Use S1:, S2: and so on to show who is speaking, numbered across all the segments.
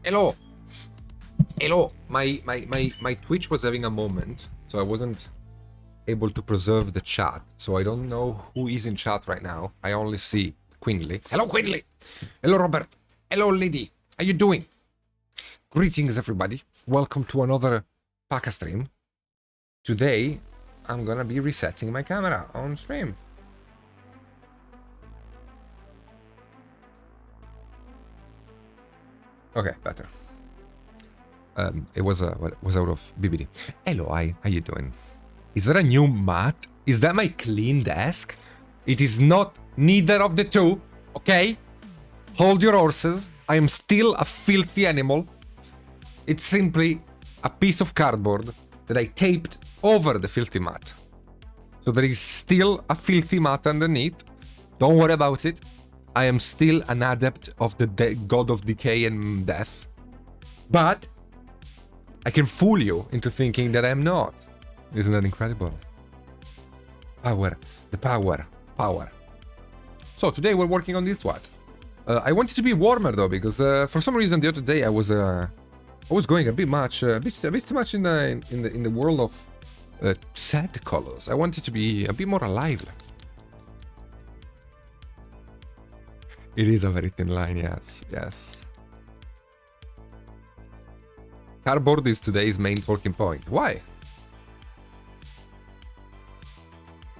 S1: Hello. Hello. My Twitch was having a moment, so I wasn't able to preserve the chat. So I don't know who is in chat right now. I only see Quinley. Hello, Quinley. Hello, Robert. Hello, Lady. How you doing? Greetings, everybody. Welcome to another Paka stream. Today, I'm gonna be resetting my camera on stream. Okay, better. It was out of BBD. Hello, how you doing? Is that a new mat? Is that my clean desk? It is not neither of the two, okay? Hold your horses. I am still a filthy animal. It's simply a piece of cardboard that I taped over the filthy mat. So there is still a filthy mat underneath. Don't worry about it. I am still an adept of the god of decay and death. But I can fool you into thinking that I am not. Isn't that incredible? Power. The power. Power. So today we're working on this what? I wanted to be warmer though, because for some reason the other day I was going a bit too much in the world of sad colors. I wanted to be a bit more alive. It is a very thin line, yes, yes. Cardboard is today's main talking point. Why?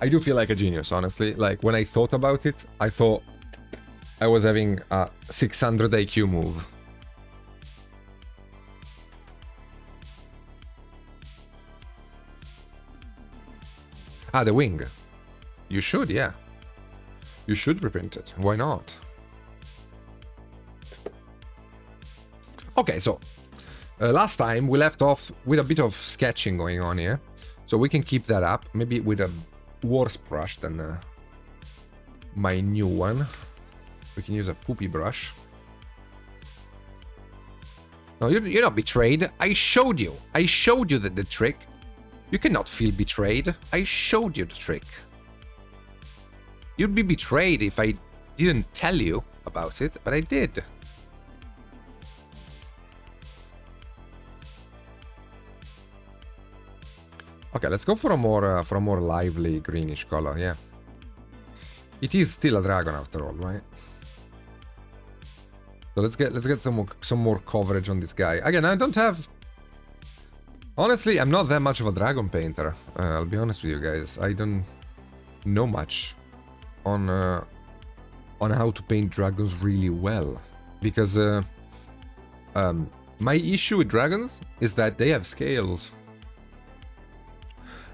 S1: I do feel like a genius, honestly. Like, when I thought about it, I thought I was having a 600 IQ move. Ah, the wing. You should, yeah. You should reprint it. Why not? Okay, so last time we left off with a bit of sketching going on here, so we can keep that up, maybe with a worse brush than my new one. We can use a poopy brush. No, you're not betrayed. I showed you the trick. You cannot feel betrayed. I showed you the trick. You'd be betrayed if I didn't tell you about it, but I did. Okay, let's go for a more lively greenish color. Yeah, it is still a dragon after all, right? So let's get some more coverage on this guy. Again, I don't have. Honestly, I'm not that much of a dragon painter. I'll be honest with you guys. I don't know much on how to paint dragons really well, because my issue with dragons is that they have scales.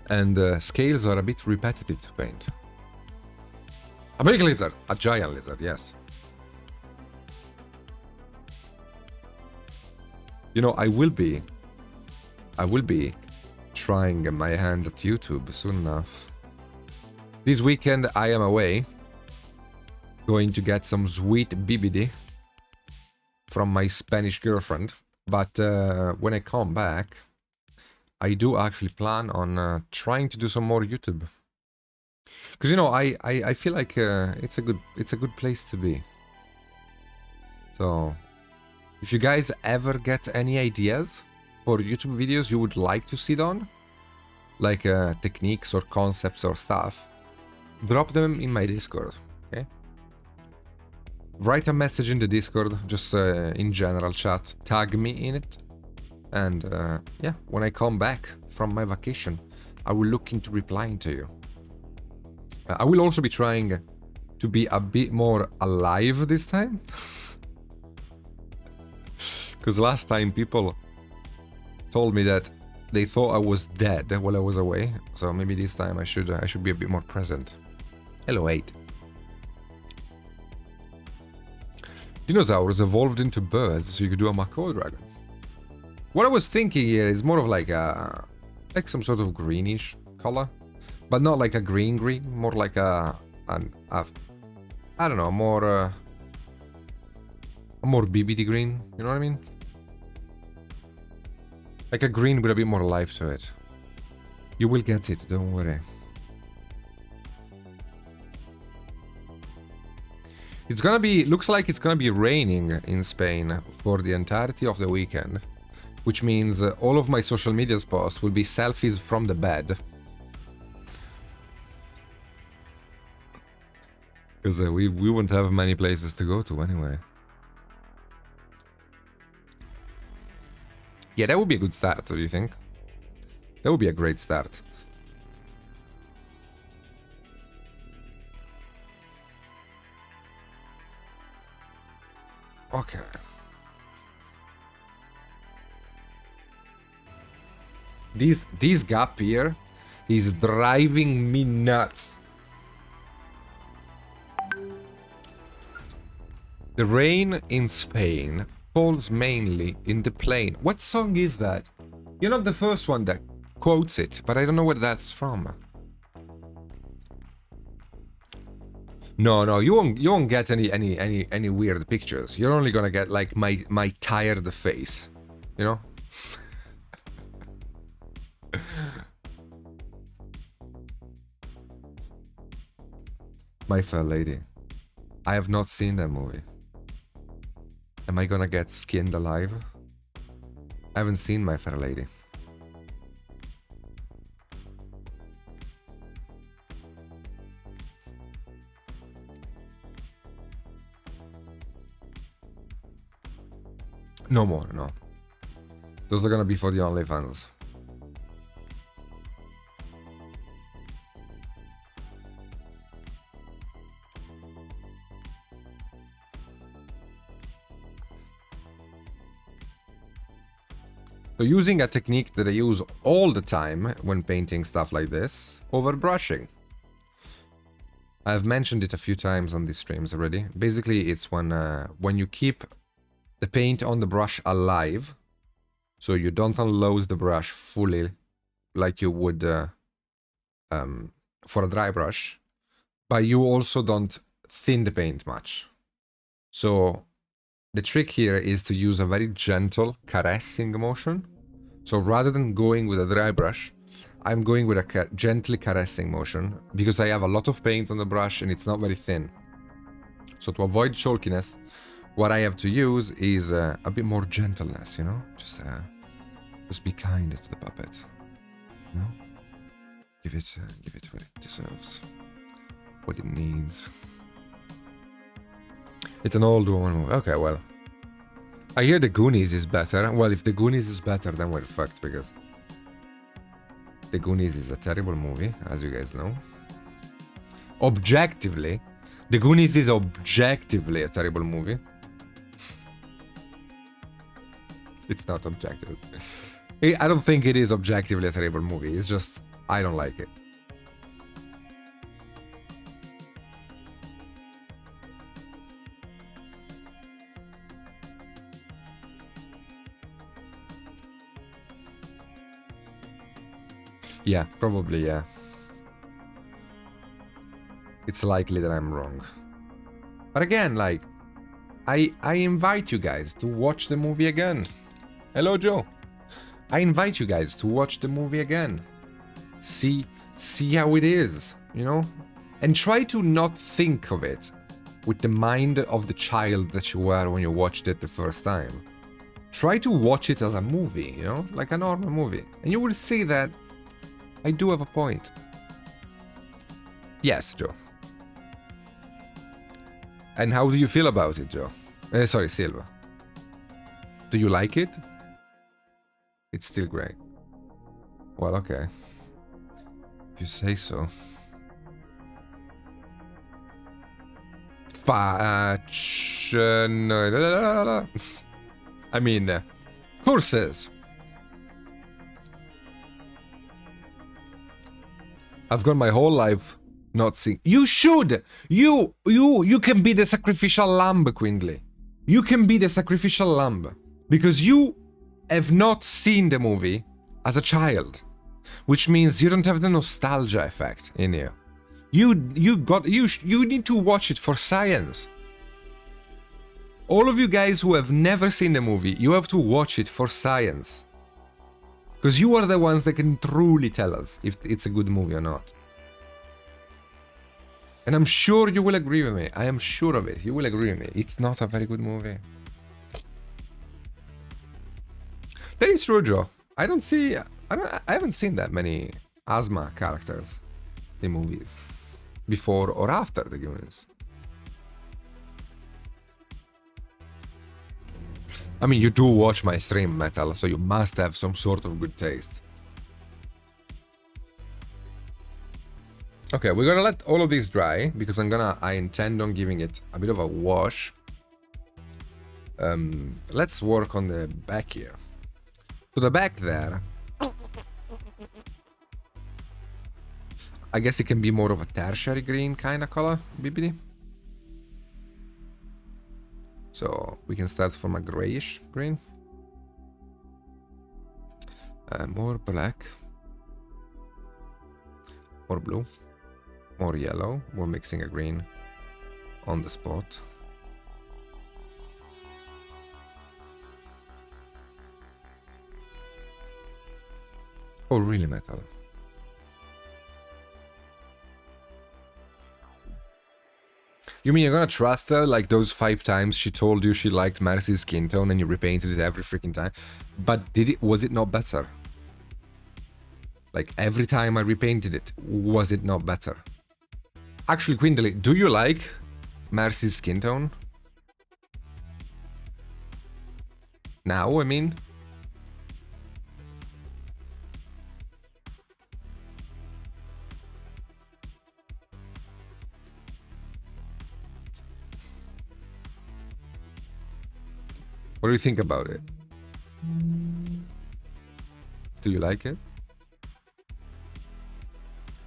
S1: And scales are a bit repetitive to paint. A big lizard, a giant lizard, yes. You know, I will be trying my hand at YouTube soon enough. This weekend I am away, going to get some sweet BBD from my Spanish girlfriend. But when I come back, I do actually plan on trying to do some more YouTube, because you know I feel like it's a good place to be. So if you guys ever get any ideas for YouTube videos you would like to see done, like techniques or concepts or stuff, drop them in my Discord. Okay, write a message in the Discord, just in general chat, tag me in it. And yeah, when I come back from my vacation, I will look into replying to you. I will also be trying to be a bit more alive this time. Because last time people told me that they thought I was dead while I was away. So maybe this time I should be a bit more present. Hello, 8. Dinosaurs evolved into birds so you could do a macaw dragon. What I was thinking here is more of like some sort of greenish color, but not like a green, more like I don't know, a more BBD green. You know what I mean? Like a green with a bit more life to it. You will get it, don't worry. It's gonna be, looks like it's gonna be raining in Spain for the entirety of the weekend, which means all of my social media posts will be selfies from the bed. Because we won't have many places to go to anyway. Yeah, that would be a good start, do you think? That would be a great start. Okay. This gap here is driving me nuts. The rain in Spain falls mainly in the plain. What song is that? You're not the first one that quotes it, but I don't know where that's from. No, you won't get any weird pictures. You're only gonna get like my tired face, you know? My Fair Lady. I have not seen that movie. Am I gonna get skinned alive? I haven't seen My Fair Lady. No more, no. Those are gonna be for the OnlyFans. So using a technique that I use all the time when painting stuff like this, overbrushing. I've mentioned it a few times on these streams already. Basically, it's when you keep the paint on the brush alive, so you don't unload the brush fully like you would for a dry brush, but you also don't thin the paint much. So the trick here is to use a very gentle caressing motion. So rather than going with a dry brush, I'm going with a gently caressing motion because I have a lot of paint on the brush and it's not very thin. So to avoid chalkiness, what I have to use is a bit more gentleness, you know? Just be kind to the puppet, you know? Give it what it deserves, what it needs. It's an old woman movie. Okay, well. I hear the Goonies is better. Well, if the Goonies is better, then we're fucked, because the Goonies is a terrible movie, as you guys know. Objectively, the Goonies is objectively a terrible movie. It's not objective. I don't think it is objectively a terrible movie. It's just, I don't like it. Yeah, probably, yeah. It's likely that I'm wrong. But again, like, I invite you guys to watch the movie again. Hello, Joe. I invite you guys to watch the movie again. See how it is, you know? And try to not think of it with the mind of the child that you were when you watched it the first time. Try to watch it as a movie, you know? Like a normal movie. And you will see that I do have a point. Yes, Joe. And how do you feel about it, Joe? Sorry, Silva. Do you like it? It's still great. Well, okay. If you say so. I mean, horses. I've gone my whole life not seeing. You should. You can be the sacrificial lamb, Quindley. You can be the sacrificial lamb because you have not seen the movie as a child, which means you don't have the nostalgia effect in you. You need to watch it for science. All of you guys who have never seen the movie, you have to watch it for science. Because you are the ones that can truly tell us if it's a good movie or not. And I'm sure you will agree with me. I am sure of it. You will agree with me. It's not a very good movie. That is true, Joe. I haven't seen that many asthma characters in movies before or after the Goonies. I mean, you do watch my stream, Metal, so you must have some sort of good taste. Okay, we're gonna let all of this dry because I intend on giving it a bit of a wash. Let's work on the back here. To the back there, I guess it can be more of a tertiary green kind of color, BBD. So we can start from a grayish green. More black. More blue. More yellow. We're mixing a green on the spot. Oh, really, Metal? You mean you're gonna trust her like those 5 times she told you she liked Marcy's skin tone and you repainted it every freaking time? But was it not better? Like every time I repainted it, was it not better? Actually, Quindly, do you like Marcy's skin tone? Now, I mean? What do you think about it? Do you like it?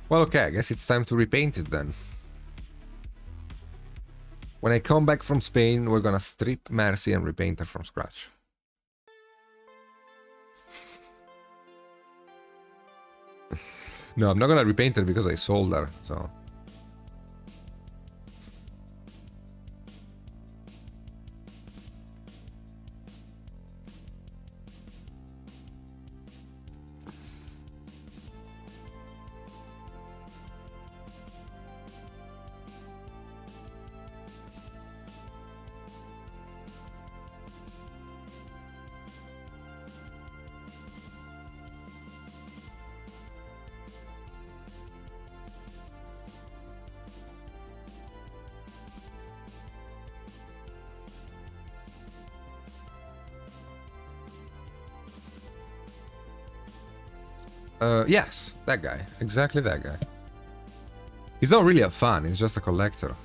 S1: Well, okay, I guess it's time to repaint it then. When I come back from Spain, we're gonna strip Marcy and repaint her from scratch. No, I'm not gonna repaint her because I sold her, so... Yes, that guy. Exactly that guy. He's not really a fan, he's just a collector.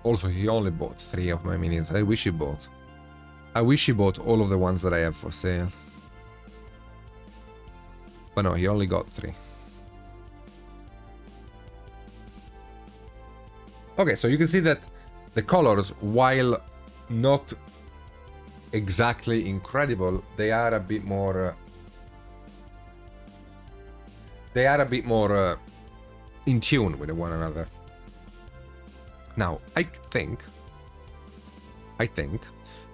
S1: Also, he only bought 3 of my minis. I wish he bought all of the ones that I have for sale. But no, he only got 3. Okay, so you can see that the colors, while not exactly incredible, they are a bit more... in tune with one another. Now, I think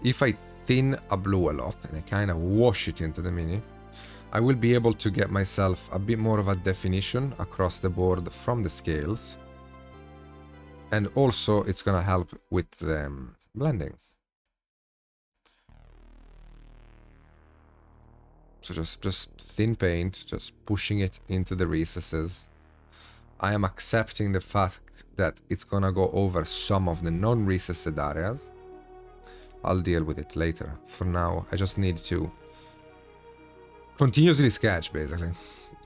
S1: if I thin a blue a lot and I kind of wash it into the mini, I will be able to get myself a bit more of a definition across the board from the scales. And also, it's gonna help with blending. So just thin paint, just pushing it into the recesses. I am accepting the fact that it's gonna go over some of the non-recessed areas. I'll deal with it later. For now, I just need to continuously sketch, basically.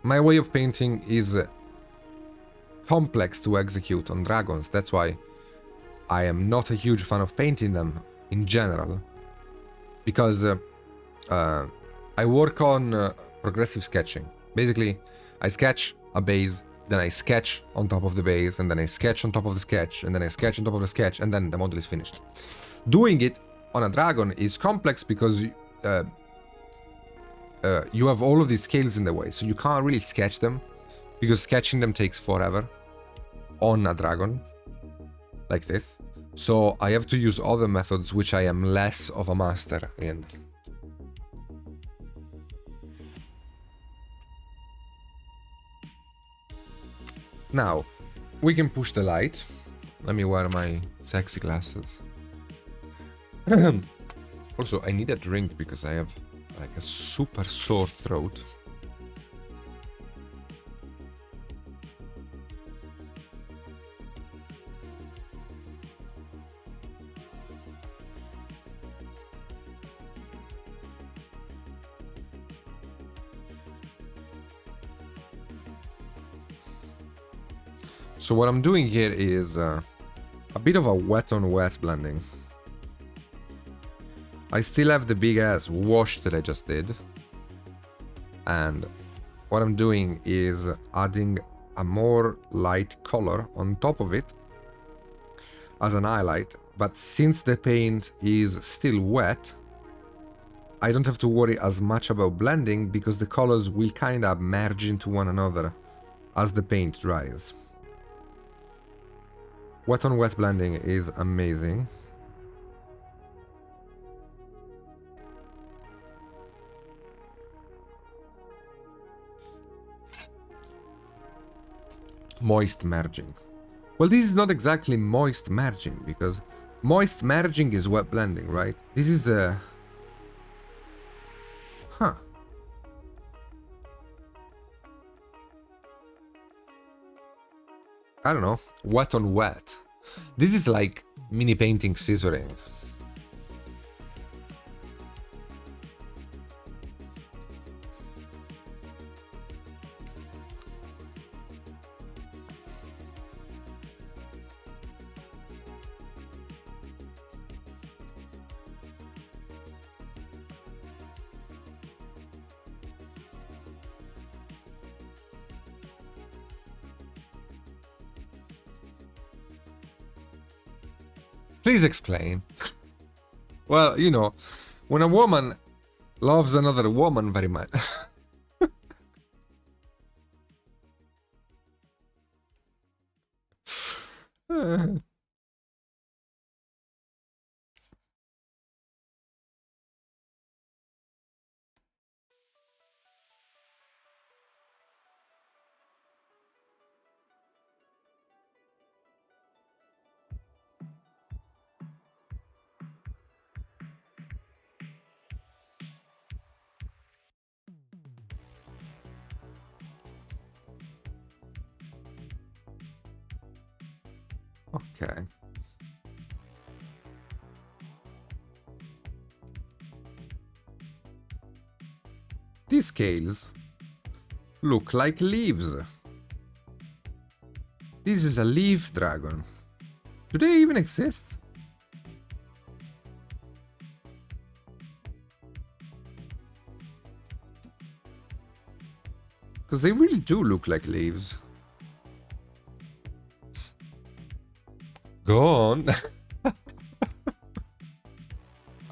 S1: My way of painting is complex to execute on dragons. That's why I am not a huge fan of painting them in general. Because I work on progressive sketching. Basically, I sketch a base, then I sketch on top of the base, and then I sketch on top of the sketch, and then I sketch on top of the sketch, and then the model is finished. Doing it on a dragon is complex because you have all of these scales in the way, so you can't really sketch them, because sketching them takes forever on a dragon, like this. So I have to use other methods which I am less of a master in. Now, we can push the light. Let me wear my sexy glasses. Also, I need a drink because I have like a super sore throat. So what I'm doing here is a bit of a wet on wet blending. I still have the big ass wash that I just did. And what I'm doing is adding a more light color on top of it as an highlight. But since the paint is still wet, I don't have to worry as much about blending because the colors will kind of merge into one another as the paint dries. Wet on wet blending is amazing. Moist merging. Well, this is not exactly moist merging because moist merging is wet blending, right? This is a... Huh. I don't know. Wet on wet. This is like mini painting scissoring. Please explain. Well, you know, when a woman loves another woman very much. Okay. These scales look like leaves. This is a leaf dragon. Do they even exist? Because they really do look like leaves. Go on.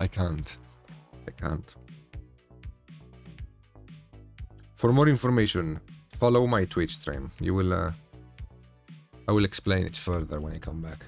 S1: I can't. I can't. For more information, follow my Twitch stream. You will, I will explain it further when I come back.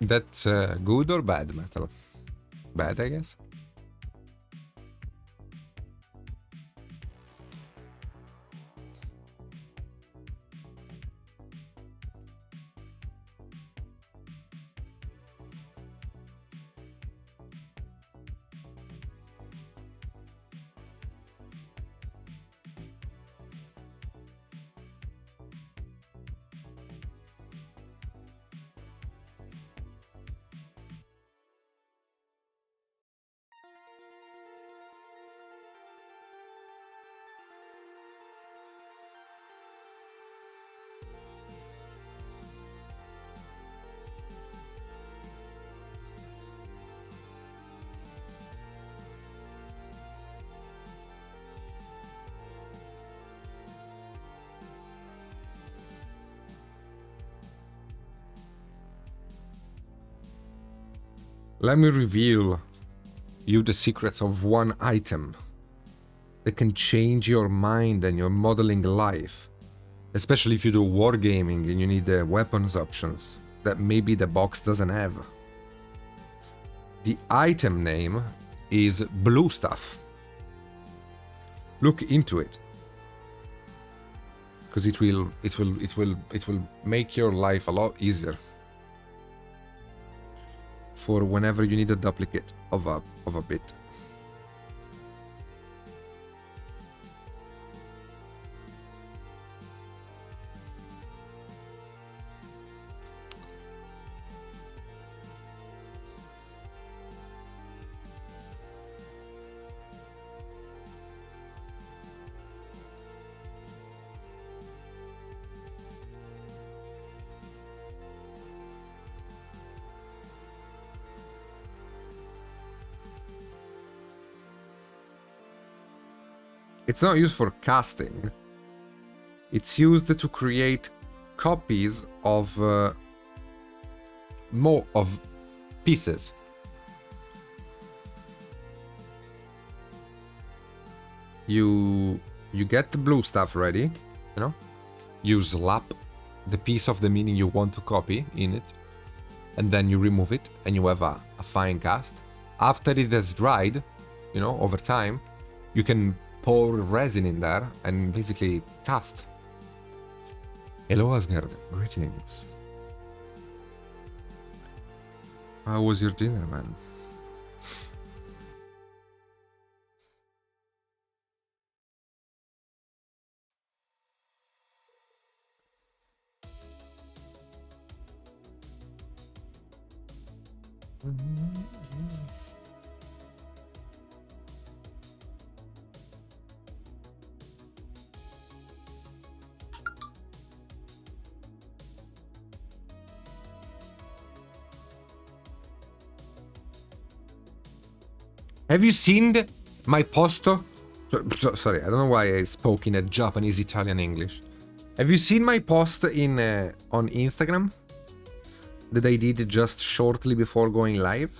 S1: That's good or bad metal? Bad, I guess. Let me reveal you the secrets of one item that can change your mind and your modeling life. Especially if you do wargaming and you need the weapons options that maybe the box doesn't have. The item name is blue stuff. Look into it. Because it will make your life a lot easier. For whenever you need a duplicate of a bit. It's not used for casting. It's used to create copies of more of pieces. You get the blue stuff ready, you know? You slap the piece of the mini you want to copy in it, and then you remove it, and you have a fine cast. After it has dried, you know, over time, you can pour resin in there and basically cast. Hello Asgard, greetings. How was your dinner, man? Have you seen my post? Sorry, I don't know why I spoke in a Japanese, Italian, English. Have you seen my post in on Instagram that I did just shortly before going live?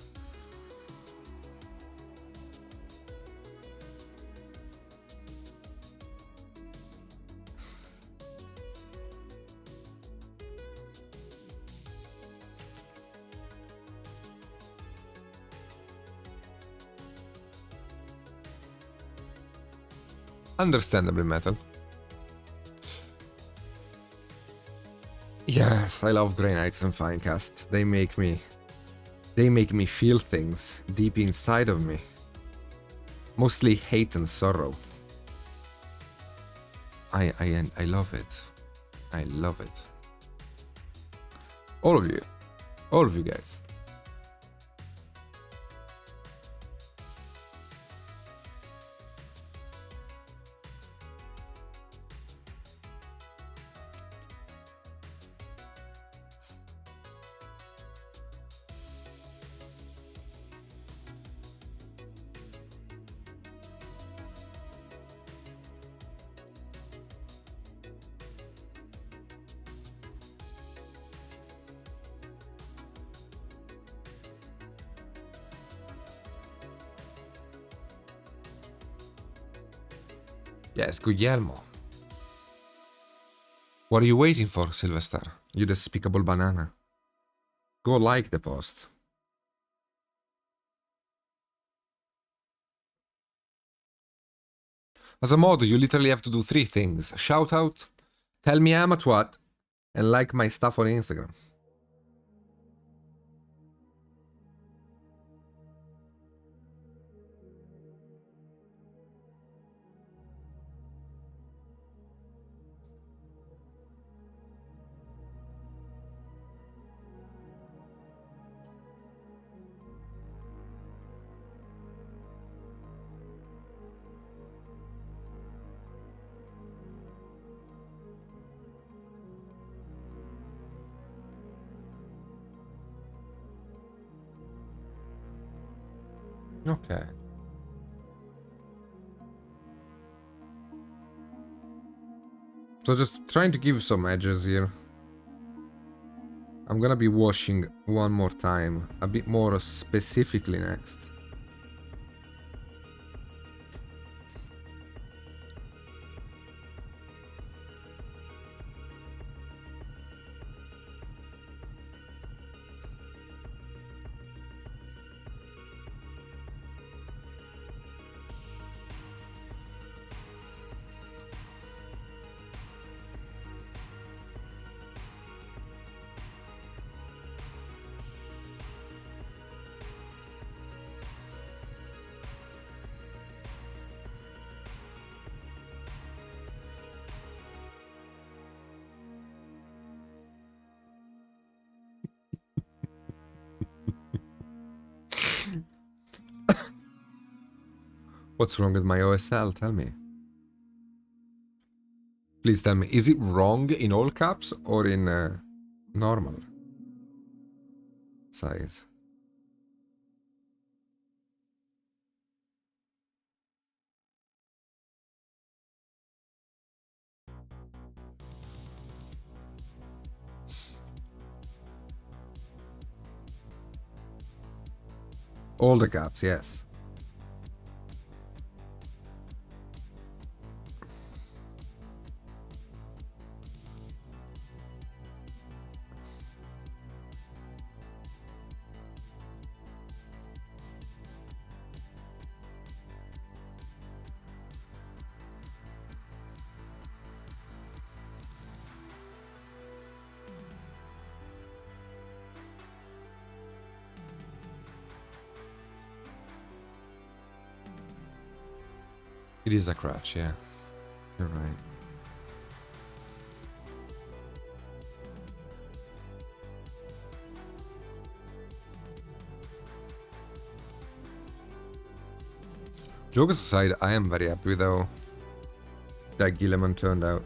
S1: Understandably, Metal. Yes, I love Grey Knights and Finecast. They make me feel things deep inside of me. Mostly hate and sorrow. I love it. I love it. All of you guys. Yes, Guglielmo. What are you waiting for, Sylvester? You despicable banana. Go like the post. As a mod, you literally have to do 3 things. Shout out, tell me I'm a twat, and like my stuff on Instagram. Okay. So just trying to give some edges here. I'm I'm gonna be washing one more time, a bit more specifically next. What's wrong with my OSL? Tell me. Please tell me, is it wrong in all caps or in normal size? All the caps, yes. It is a crutch, yeah. You're right. Jokes aside, I am very happy with how that Gilliman turned out.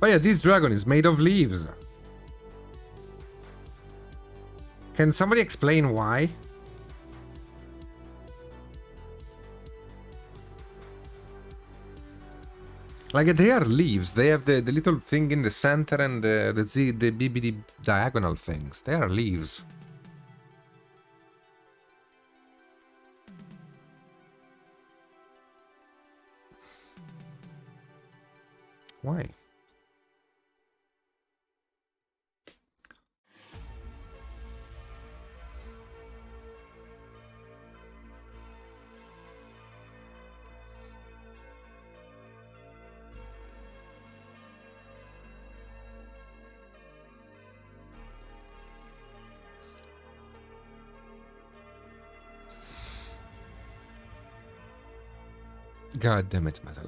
S1: But yeah, this dragon is made of leaves. Can somebody explain why? Like, they are leaves. They have the little thing in the center and the BBD diagonal things. They are leaves. Why? God damn it, Metal.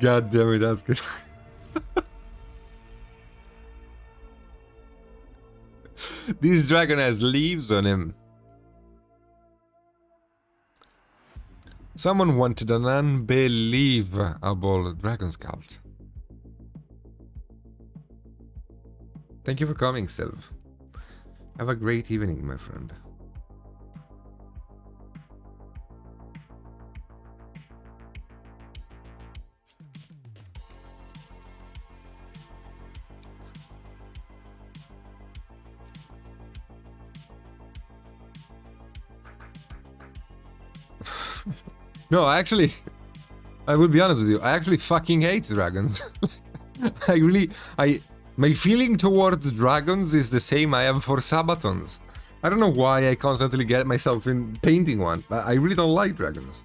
S1: God damn it, that's good. This dragon has leaves on him. Someone wanted an unbelievable dragon sculpt. Thank you for coming, Sylv. Have a great evening, my friend. No, I will be honest with you, I actually fucking hate dragons. My feeling towards dragons is the same I have for Sabatons. I don't know why I constantly get myself in painting one, but I really don't like dragons.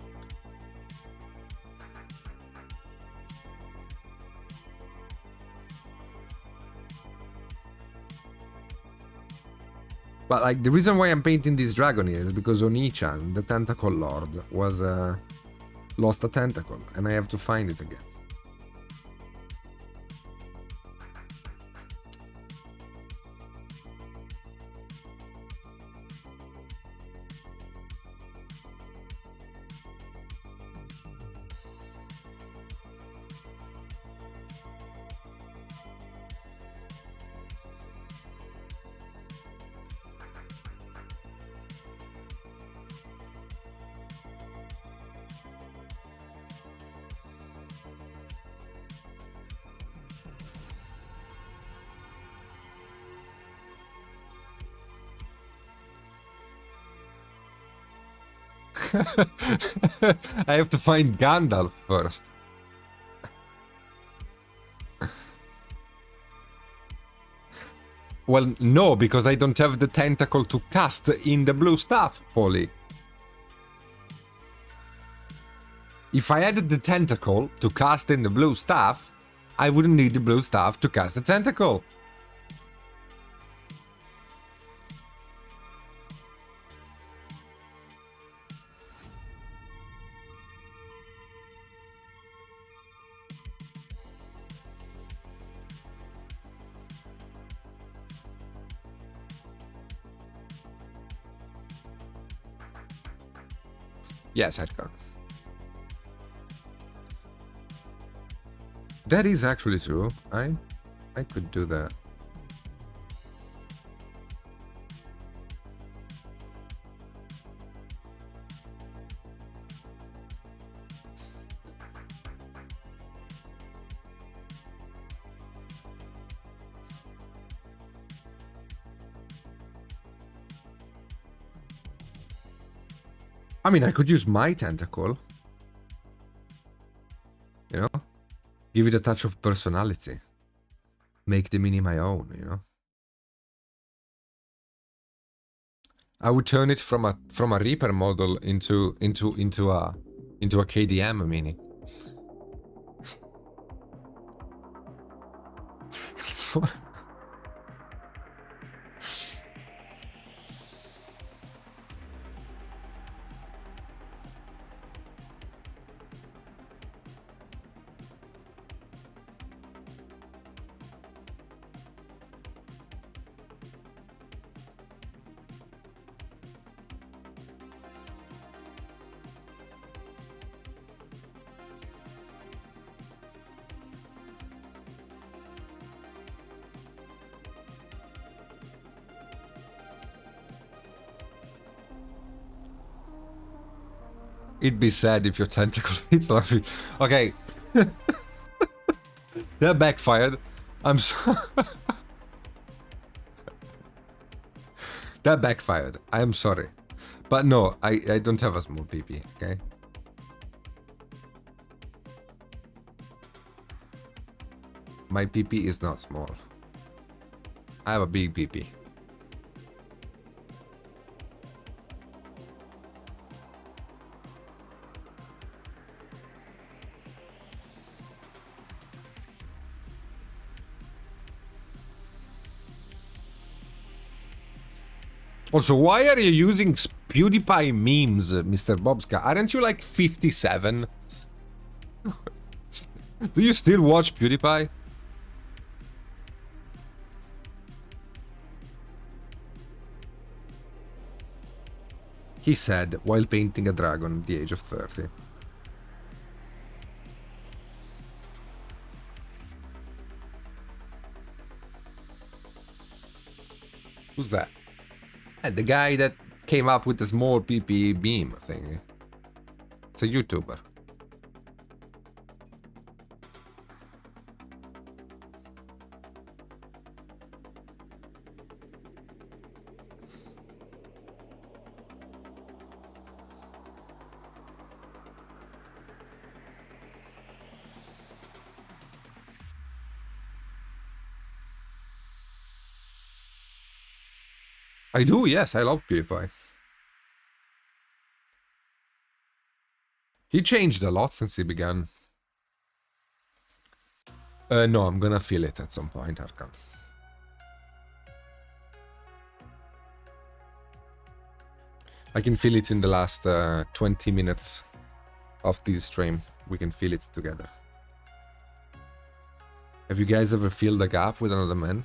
S1: But like the reason why I'm painting this dragon here is because Oni-chan, the tentacle lord, was lost a tentacle, and I have to find it again. I have to find Gandalf first. Well, no, because I don't have the tentacle to cast in the blue staff, Polly. If I added the tentacle to cast in the blue staff, I wouldn't need the blue staff to cast the tentacle. Yes, Edgar. That is actually true. I could do that. I mean, I could use my tentacle. You know? Give it a touch of personality. Make the mini my own, you know? I would turn it from a Reaper model into a KDM mini. It'd be sad if your tentacle fits on me. Okay. That backfired. I'm so That backfired. I am sorry. But no, I don't have a small PP, okay? My PP is not small. I have a big PP. Also, why are you using PewDiePie memes, Mr. Bobska? Aren't you like 57? Do you still watch PewDiePie? He said while painting a dragon at the age of 30. Who's that? The guy that came up with the small PP beam thing. It's a YouTuber. I do, yes, I love PewDiePie. He changed a lot since he began. No, I'm gonna feel it at some point, Arkan. I can feel it in the last 20 minutes of this stream. We can feel it together. Have you guys ever filled the gap with another man?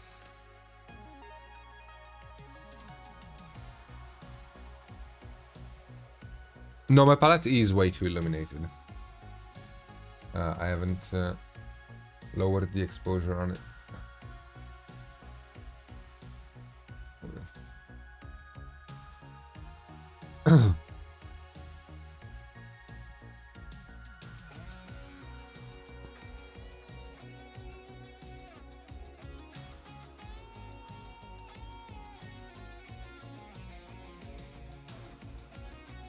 S1: No, my palette is way too illuminated. I haven't lowered the exposure on it.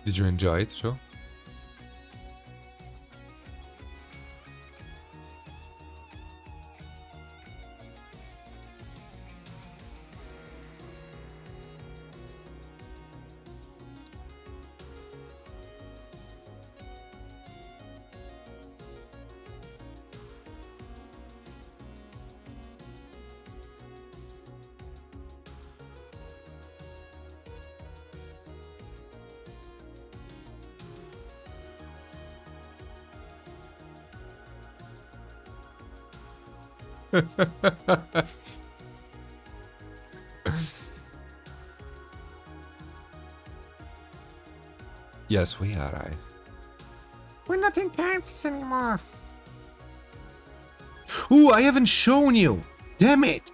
S1: Did you enjoy it, Joe? Yes, we are, right? We're not in Kansas anymore. Ooh, I haven't shown you. Damn it.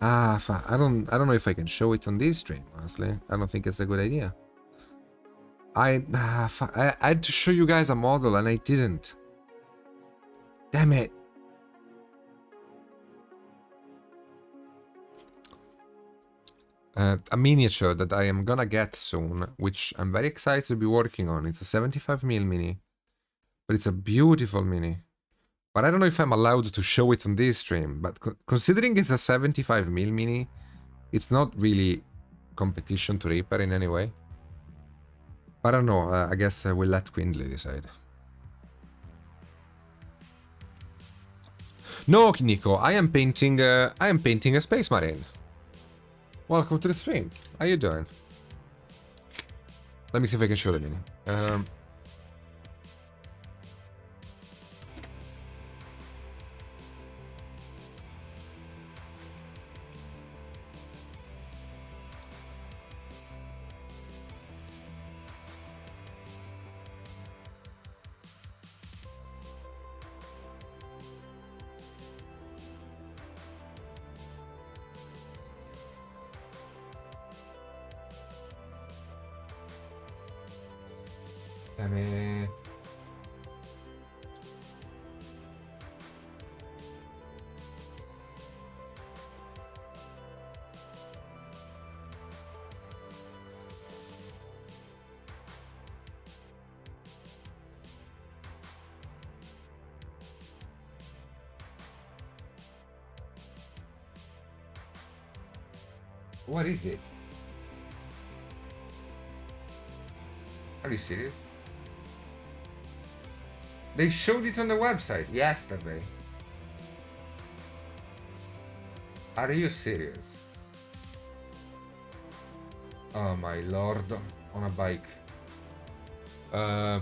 S1: I don't know if I can show it on this stream, honestly. I don't think it's a good idea. I had to show you guys a model and I didn't. Damn it. A miniature that I am gonna get soon, which I'm very excited to be working on. It's a 75mm mini, but it's a beautiful mini. But I don't know if I'm allowed to show it on this stream, but considering it's a 75mm mini, it's not really competition to Reaper in any way. But I don't know, I guess we'll let Quindley decide. No, Nico, I am painting a Space Marine. Welcome to the stream. How you doing? Let me see if I can show the mini. What is it? Are you serious? They showed it on the website yesterday. Are you serious? Oh my lord, on a bike. There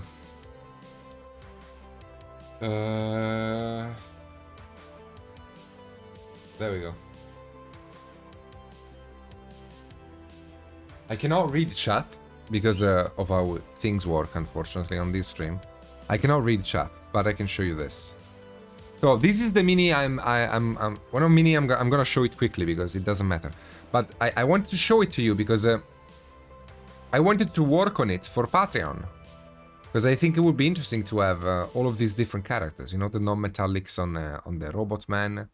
S1: we go. I cannot read chat because of how things work, unfortunately, on this stream. I cannot read chat, but I can show you this. So this is the mini. I'm gonna show it quickly because it doesn't matter. But I wanted to show it to you because I wanted to work on it for Patreon. Because I think it would be interesting to have all of these different characters. You know, the non-metallics on the robot man,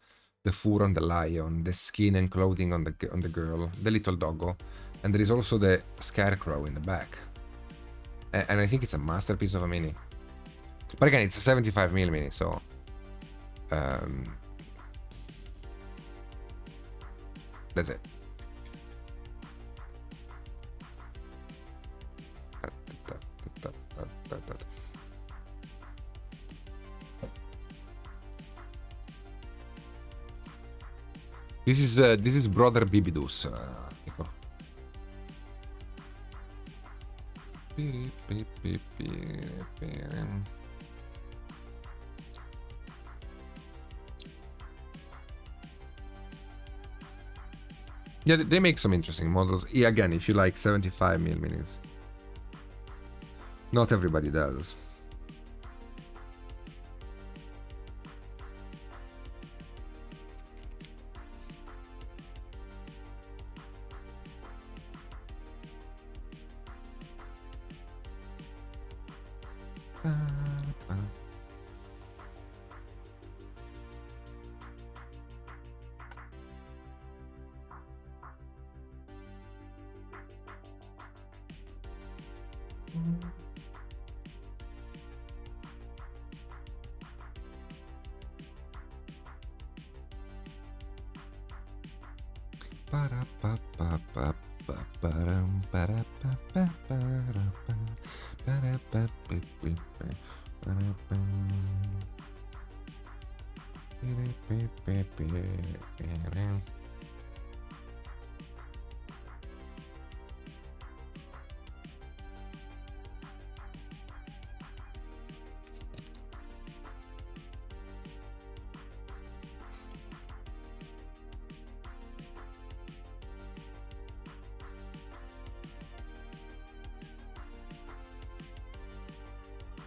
S1: the fur on the lion, the skin and clothing on the girl, the little doggo, and there is also the scarecrow in the back. And I think it's a masterpiece of a mini. But again, it's a 75mm mini, so That's it. This is brother Bibidus, Nico. Yeah, they make some interesting models. Yeah, again, if you like 75mm minis. Not everybody does.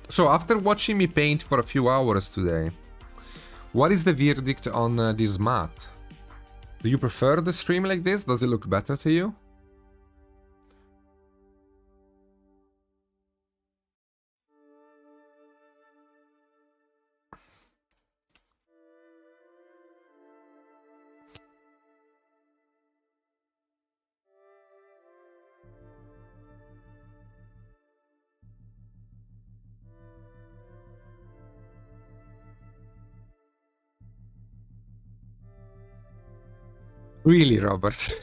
S1: So after watching me paint for a few hours today, what is the verdict on this mat? Do you prefer the stream like this? Does it look better to you? Really, Robert?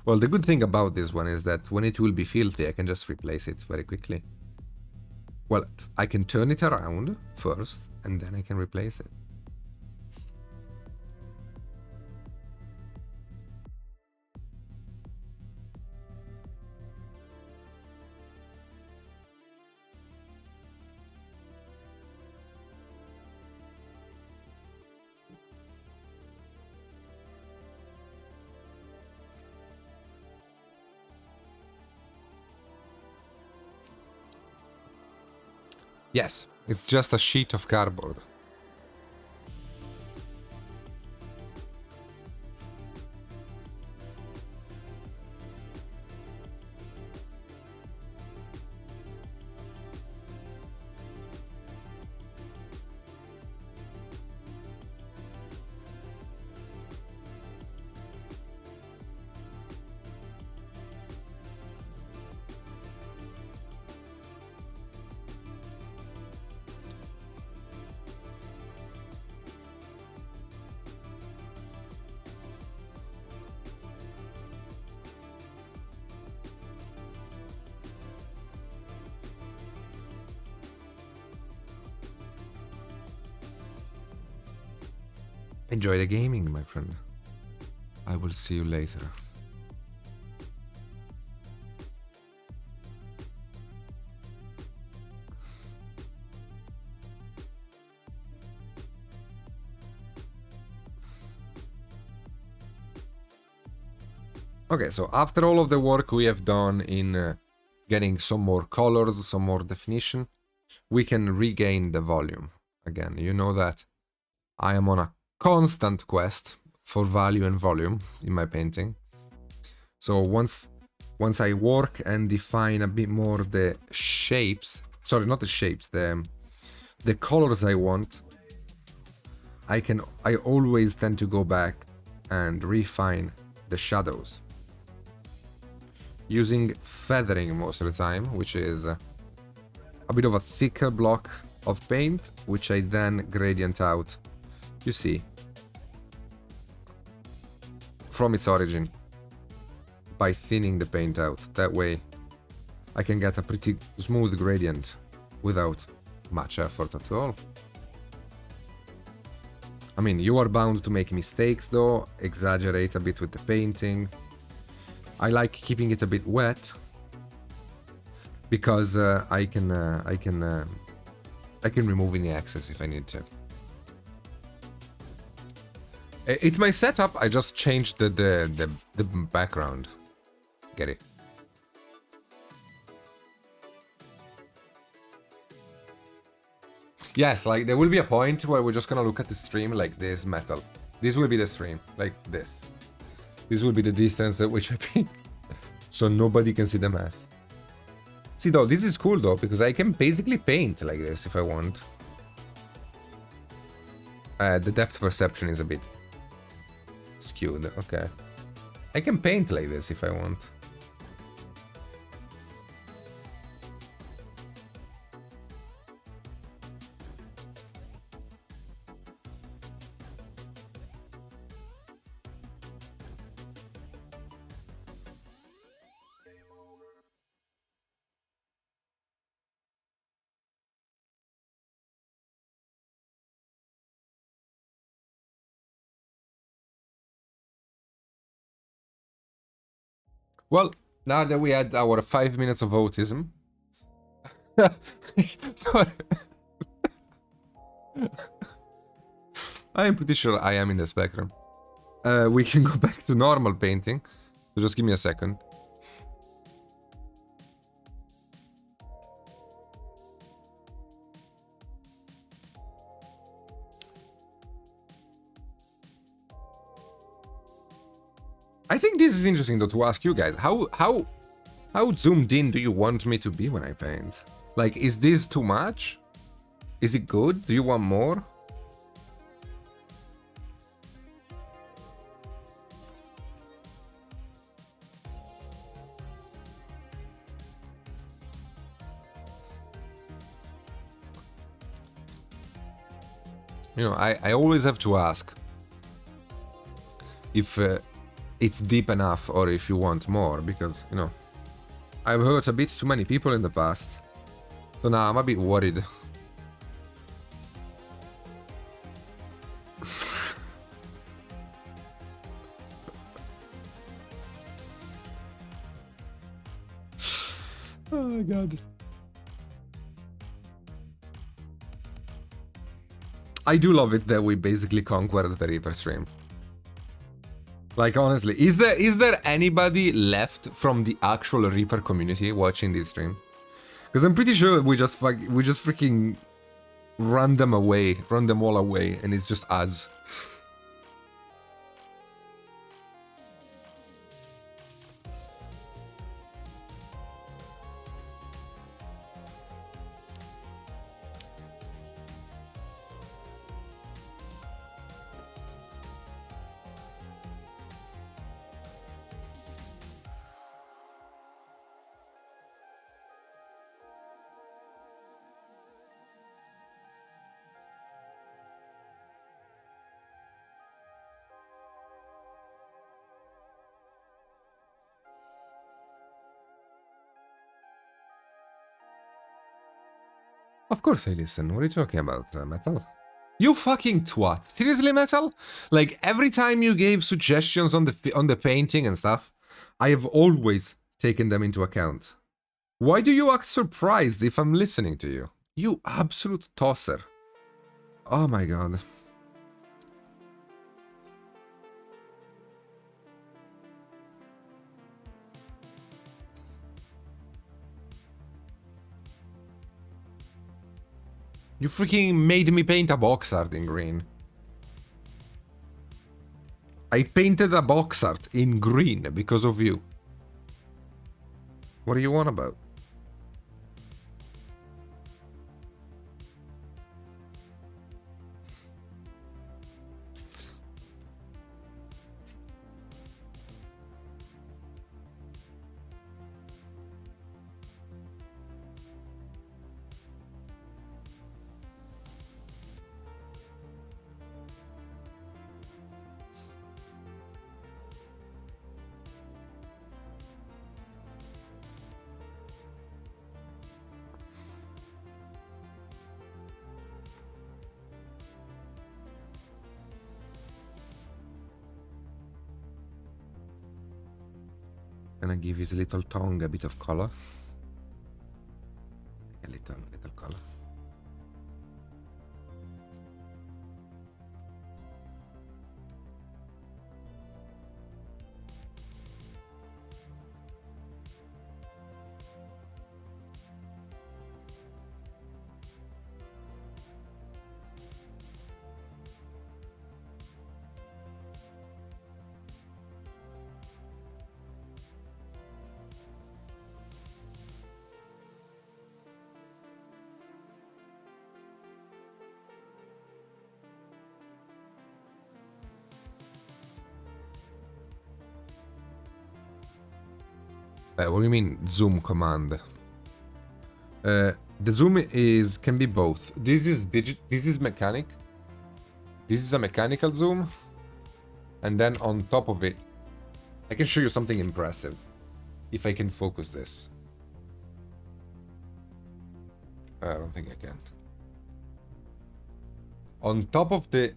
S1: Well, the good thing about this one is that when it will be filthy, I can just replace it very quickly. Well, I can turn it around first, and then I can replace it. Yes, it's just a sheet of cardboard. Enjoy the gaming, my friend. I will see you later. Okay, so after all of the work we have done in getting some more colors, some more definition, we can regain the volume. Again, you know that I am on a constant quest for value and volume in my painting. So once I work and define a bit more the shapes, sorry, not the shapes, the colors I want, I always tend to go back and refine the shadows. using feathering most of the time, which is a bit of a thicker block of paint, which I then gradient out, you see, from its origin, by thinning the paint out. That way I can get a pretty smooth gradient without much effort at all. I mean, you are bound to make mistakes though, exaggerate a bit with the painting. I like keeping it a bit wet because I can remove any excess if I need to. It's my setup. I just changed the background. Get it? Yes, like there will be a point where we're just gonna look at the stream like this metal. This will be the stream, like this. This will be the distance at which I paint, so nobody can see the mess. See though, this is cool though, because I can basically paint like this if I want. The depth perception is a bit skewed, okay. I can paint like this if I want. Well, now that we had our 5 minutes of autism, I am pretty sure I am in the spectrum. We can go back to normal painting. So just give me a second. I think this is interesting though to ask you guys. How zoomed in do you want me to be when I paint? Like, is this too much? Is it good? Do you want more? You know, I always have to ask if it's deep enough or if you want more, because, you know, I've hurt a bit too many people in the past. So now I'm a bit worried. Oh my god. I do love it that we basically conquered the Reaper stream. Like, honestly, is there anybody left from the actual Reaper community watching this stream? Because I'm pretty sure we just freaking run them all away, and it's just us. Of course I listen. What are you talking about, Metal? You fucking twat. Seriously, Metal? Like, every time you gave suggestions on the painting and stuff, I have always taken them into account. Why do you act surprised if I'm listening to you? You absolute tosser. Oh my god. You freaking made me paint a box art in green. I painted a box art in green because of you. What do you want about? Gonna give his little tongue a bit of color. A little color. What do you mean zoom command? The zoom can be both. This is mechanic. This is a mechanical zoom. And then on top of it, I can show you something impressive. If I can focus this. I don't think I can. On top of the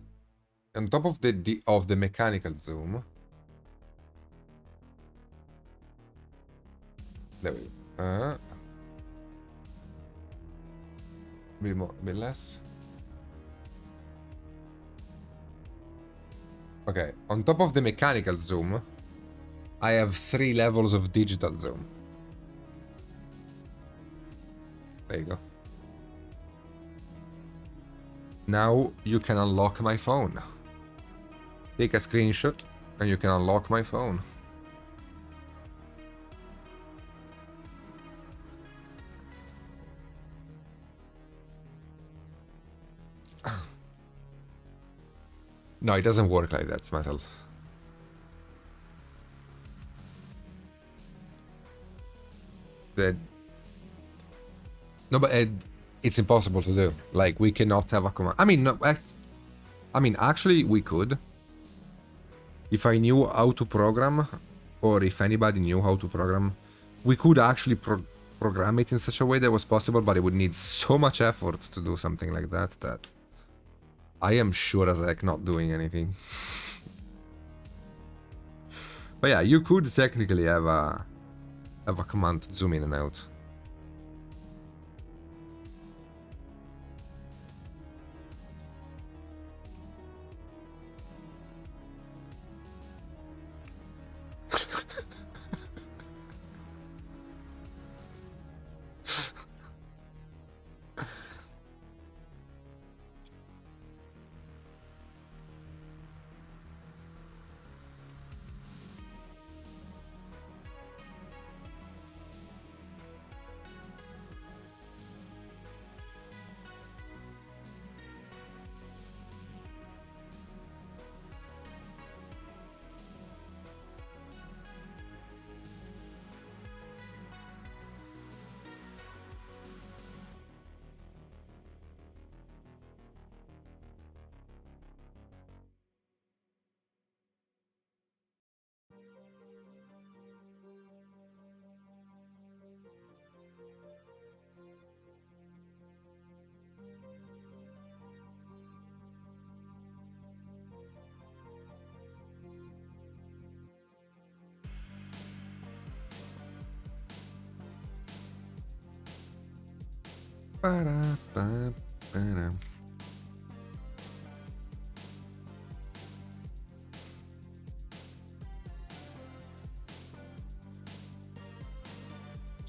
S1: mechanical zoom. There we go. Bit more, bit less. Okay, on top of the mechanical zoom, I have 3 levels of digital zoom. There you go. Now you can unlock my phone. Take a screenshot and you can unlock my phone. No, it doesn't work like that, Metal. No, but it's impossible to do. Like, we cannot have a command. I mean, no, actually, we could. If I knew how to program, or if anybody knew how to program, we could actually program it in such a way that was possible, but it would need so much effort to do something like that that I am sure as heck not doing anything. But yeah, you could technically have a command to zoom in and out.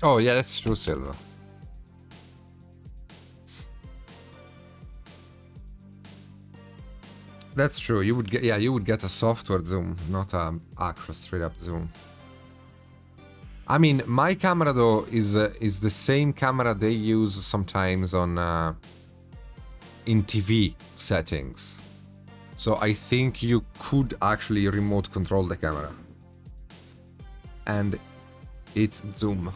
S1: Oh yeah, that's true, Silva. That's true. You would get a software zoom, not a actual straight up zoom. I mean, my camera though is the same camera they use sometimes on in TV settings. So I think you could actually remote control the camera. And it's zoom.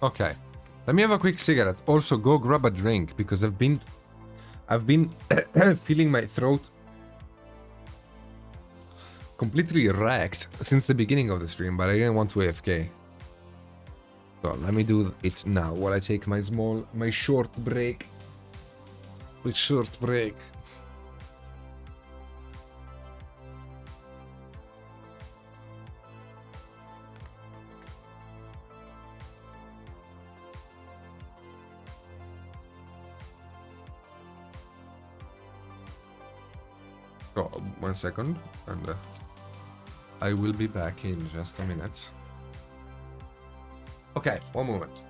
S1: Okay. Let me have a quick cigarette. Also, go grab a drink because I've been feeling my throat completely wrecked since the beginning of the stream, but I didn't want to AFK. So let me do it now while I take my short break. My short break. So, 1 second, and I will be back in just a minute. Okay, 1 moment.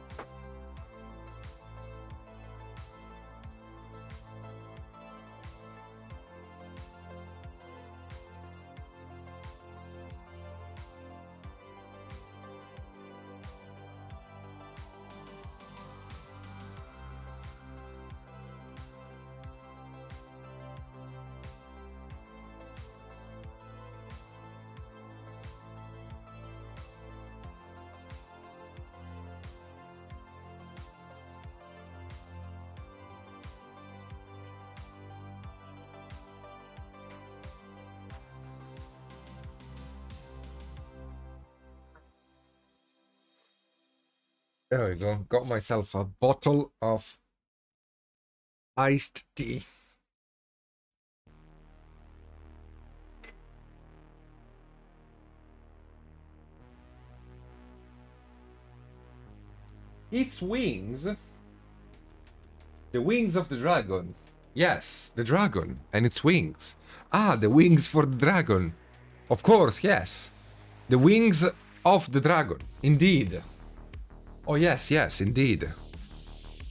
S1: There we go. Got myself a bottle of iced tea. Its wings? The wings of the dragon. Yes, the dragon and its wings. Ah, the wings for the dragon. Of course, yes. The wings of the dragon. Indeed. Oh, yes, yes, indeed.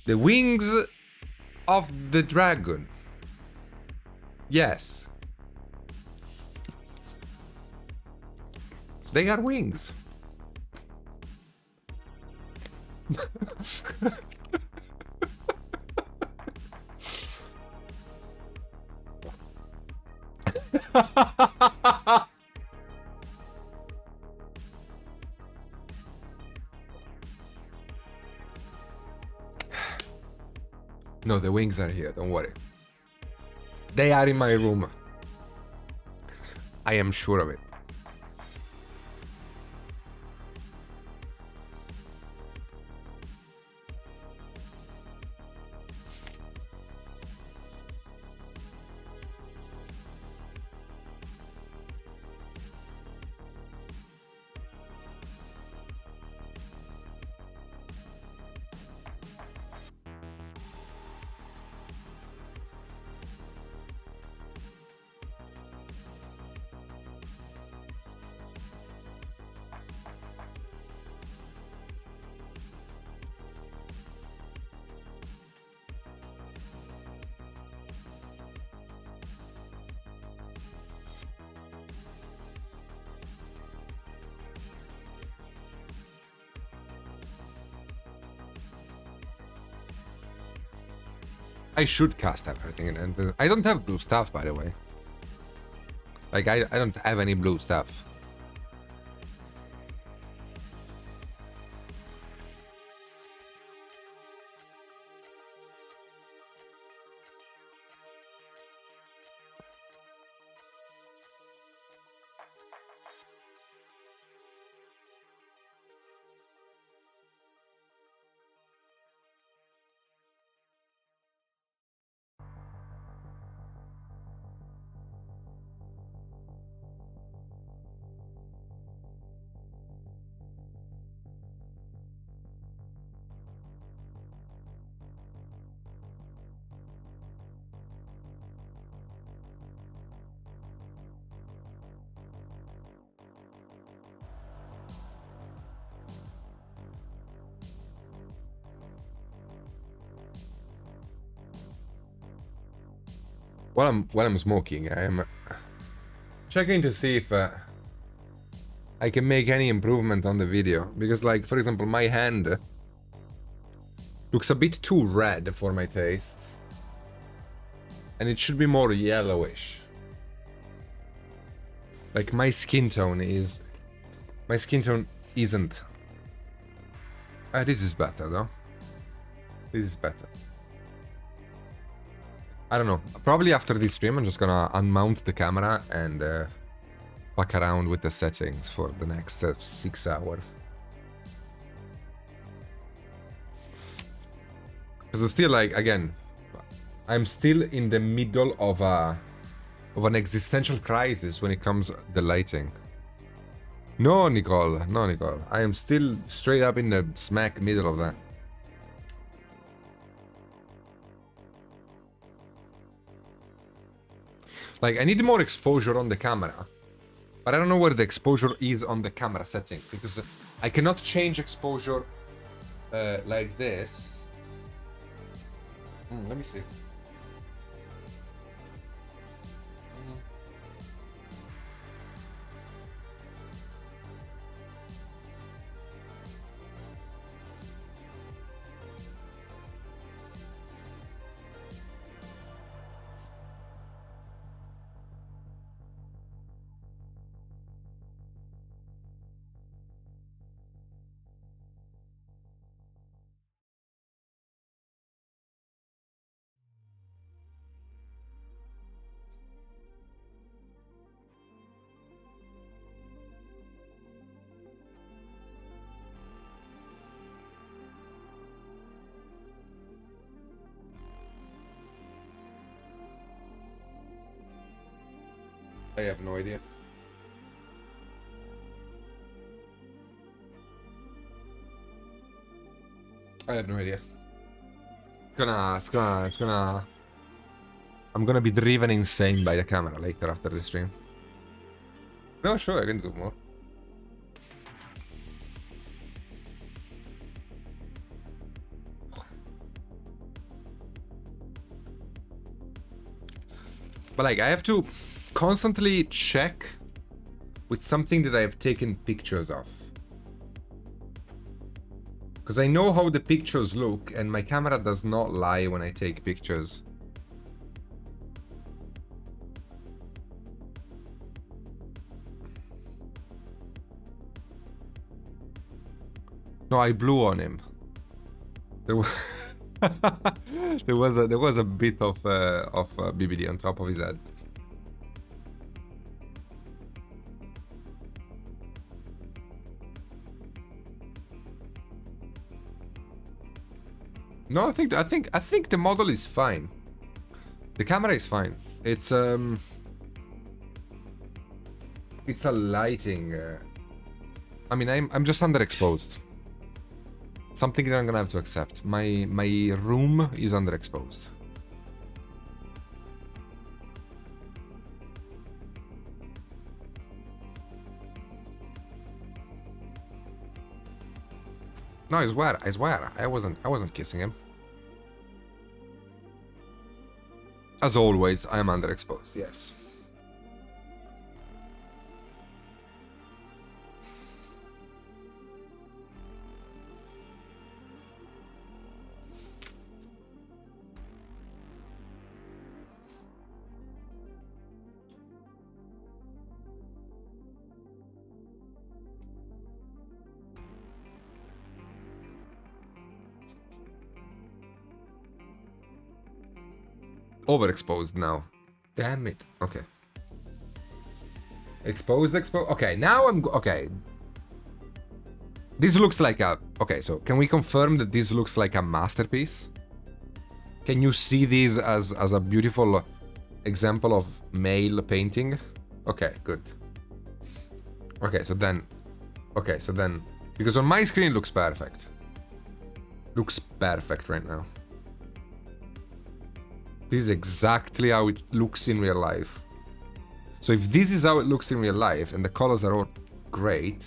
S1: The wings of the dragon. Yes. They are wings. No, the wings are here, don't worry. They are in my room. I am sure of it. I should cast everything, and I don't have blue stuff, by the way. Like, I don't have any blue stuff. While I'm smoking, I am checking to see if I can make any improvement on the video, because, like, for example, my hand looks a bit too red for my tastes, and it should be more yellowish. Like, my skin tone isn't. This is better though. This is better. I don't know. Probably after this stream, I'm just gonna unmount the camera and fuck around with the settings for the next 6 hours. Because I'm still, like, again, I'm still in the middle of an existential crisis when it comes to the lighting. No, Nicole. No, Nicole. I am still straight up in the smack middle of that. Like, I need more exposure on the camera. But I don't know where the exposure is on the camera setting. Because I cannot change exposure like this. Let me see. I have no idea. I have no idea. It's gonna... I'm gonna be driven insane by the camera later after the stream. No, sure, I can zoom more. But, like, I have to constantly check with something that I have taken pictures of. Because I know how the pictures look, and my camera does not lie when I take pictures. No, I blew on him. There was there was a bit of BBD on top of his head. No, I think the model is fine. The camera is fine. It's a lighting. I mean, I'm just underexposed. Something that I'm gonna have to accept. My room is underexposed. No, I swear. I wasn't kissing him. As always, I am underexposed, yes. Overexposed now. Damn it. Okay. Exposed. Okay, now I'm... Okay. This looks like a... Okay, so can we confirm that this looks like a masterpiece? Can you see this as a beautiful example of male painting? Okay, good. Okay, so then... Because on my screen it looks perfect. Looks perfect right now. This is exactly how it looks in real life. So if this is how it looks in real life, and the colors are all great...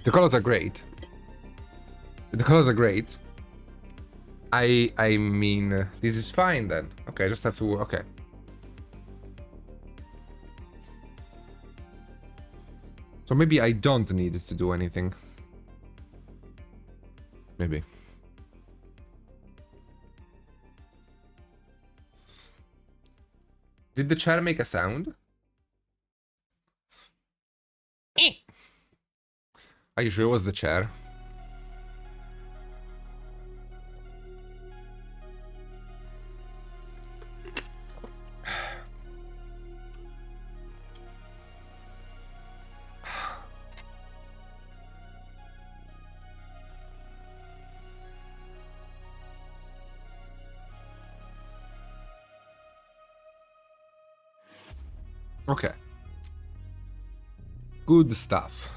S1: The colors are great. The colors are great. I mean, this is fine then. Okay, I just have to... Okay. So maybe I don't need to do anything. Maybe. Did the chair make a sound? Are you sure it was the chair? Okay. Good stuff.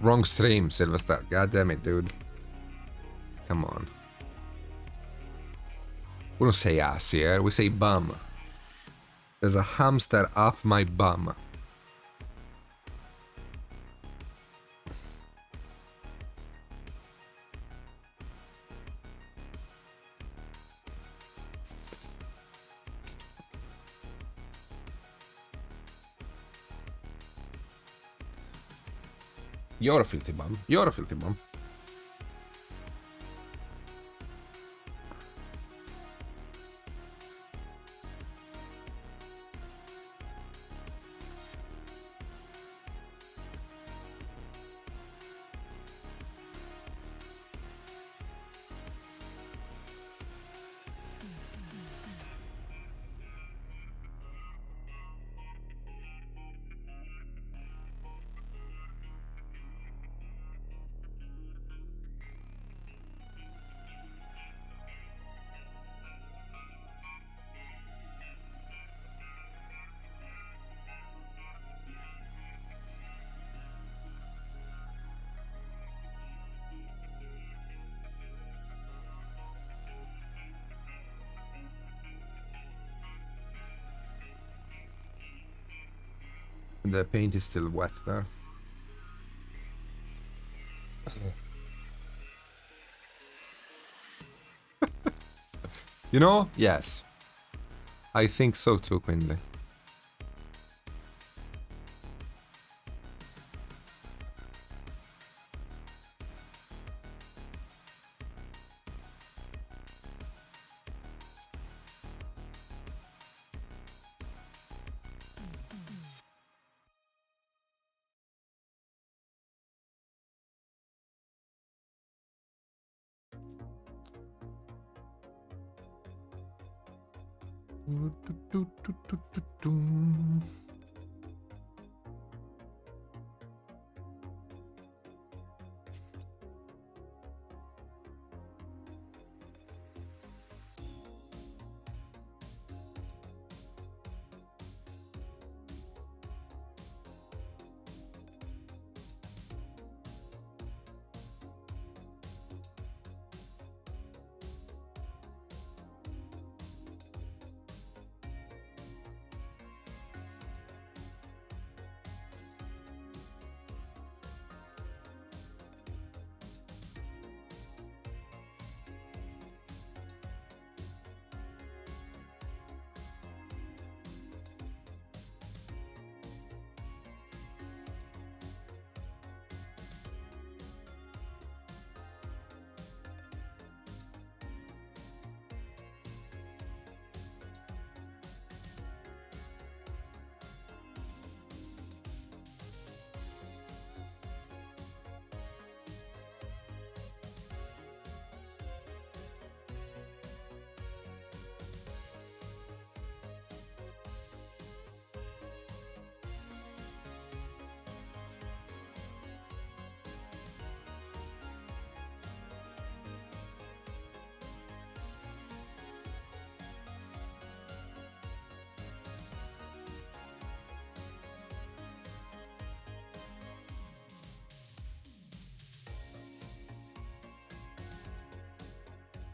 S1: Wrong stream, Sylvester. God damn it, dude. Come on. We don't say ass here, we say bum. There's a hamster up my bum. You're a filthy bum. You're a filthy bum. The paint is still wet there. You know? Yes. I think so too, Quinley.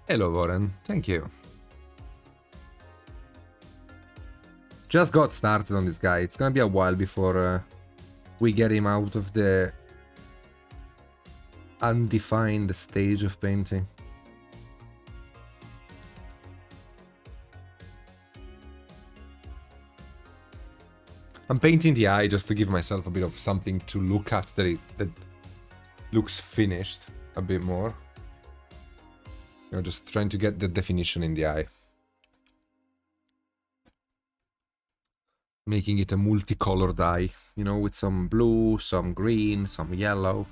S1: Hello, Warren. Thank you. Just got started on this guy. It's gonna be a while before we get him out of the undefined stage of painting. I'm painting the eye just to give myself a bit of something to look at that looks finished a bit more. You know, just trying to get the definition in the eye. Making it a multicolored eye, you know, with some blue, some green, some yellow.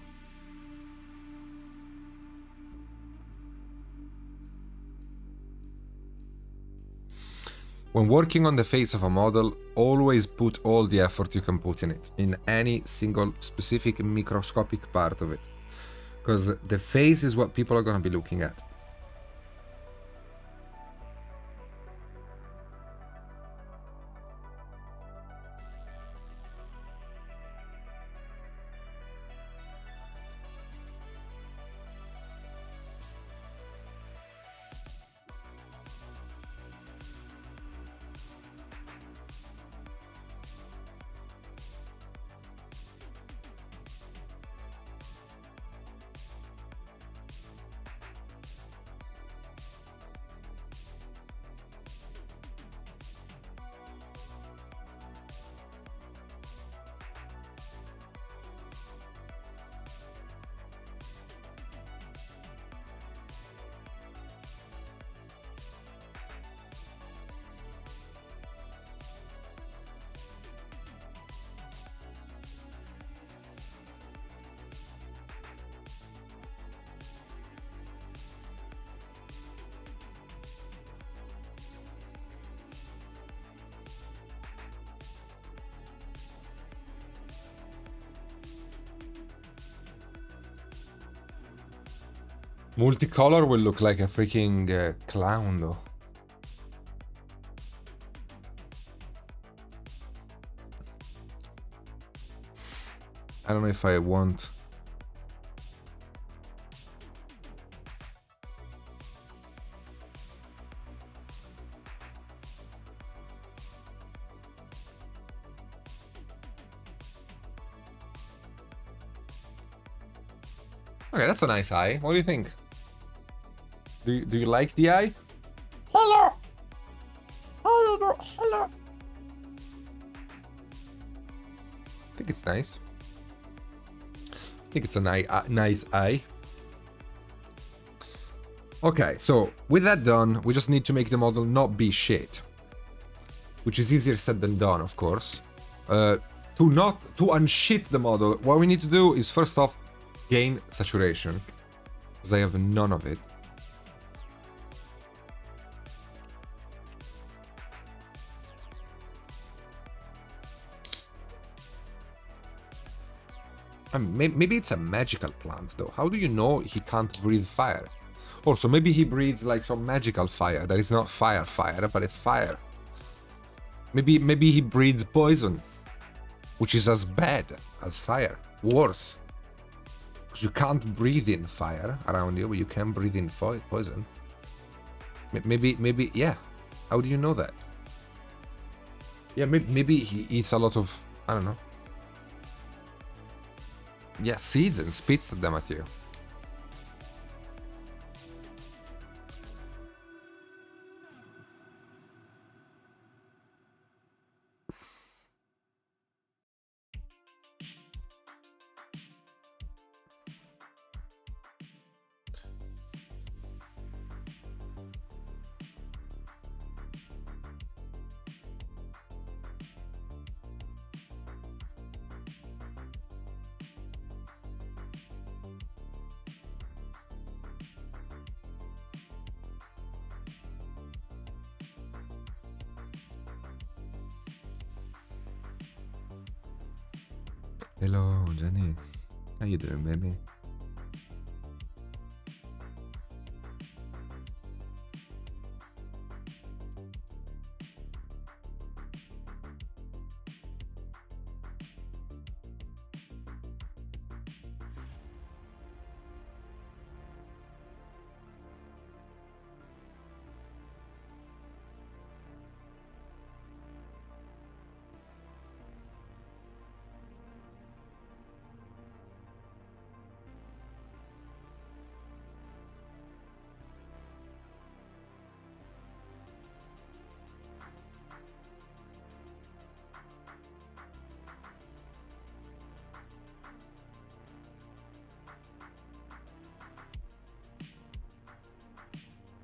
S1: When working on the face of a model, always put all the effort you can put in it, in any single specific microscopic part of it. Because the face is what people are going to be looking at. Multicolor will look like a freaking clown, though. I don't know if I want... Okay, that's a nice eye. What do you think? Do you like the eye? Hello! Hello! Hello! I think it's nice. I think it's a nice eye. Okay, so with that done, we just need to make the model not be shit. Which is easier said than done, of course. To unshit the model, what we need to do is first off gain saturation. Because I have none of it. Maybe it's a magical plant, though. How do you know he can't breathe fire? Also, maybe he breathes like some magical fire that is not fire, but it's fire. Maybe he breathes poison, which is as bad as fire. Worse. Because you can't breathe in fire around you, but you can breathe in poison. Maybe, yeah. How do you know that? Yeah, maybe he eats a lot of, I don't know. Yeah, seeds and spits them at you. Hello, Jenny. How you doing, baby?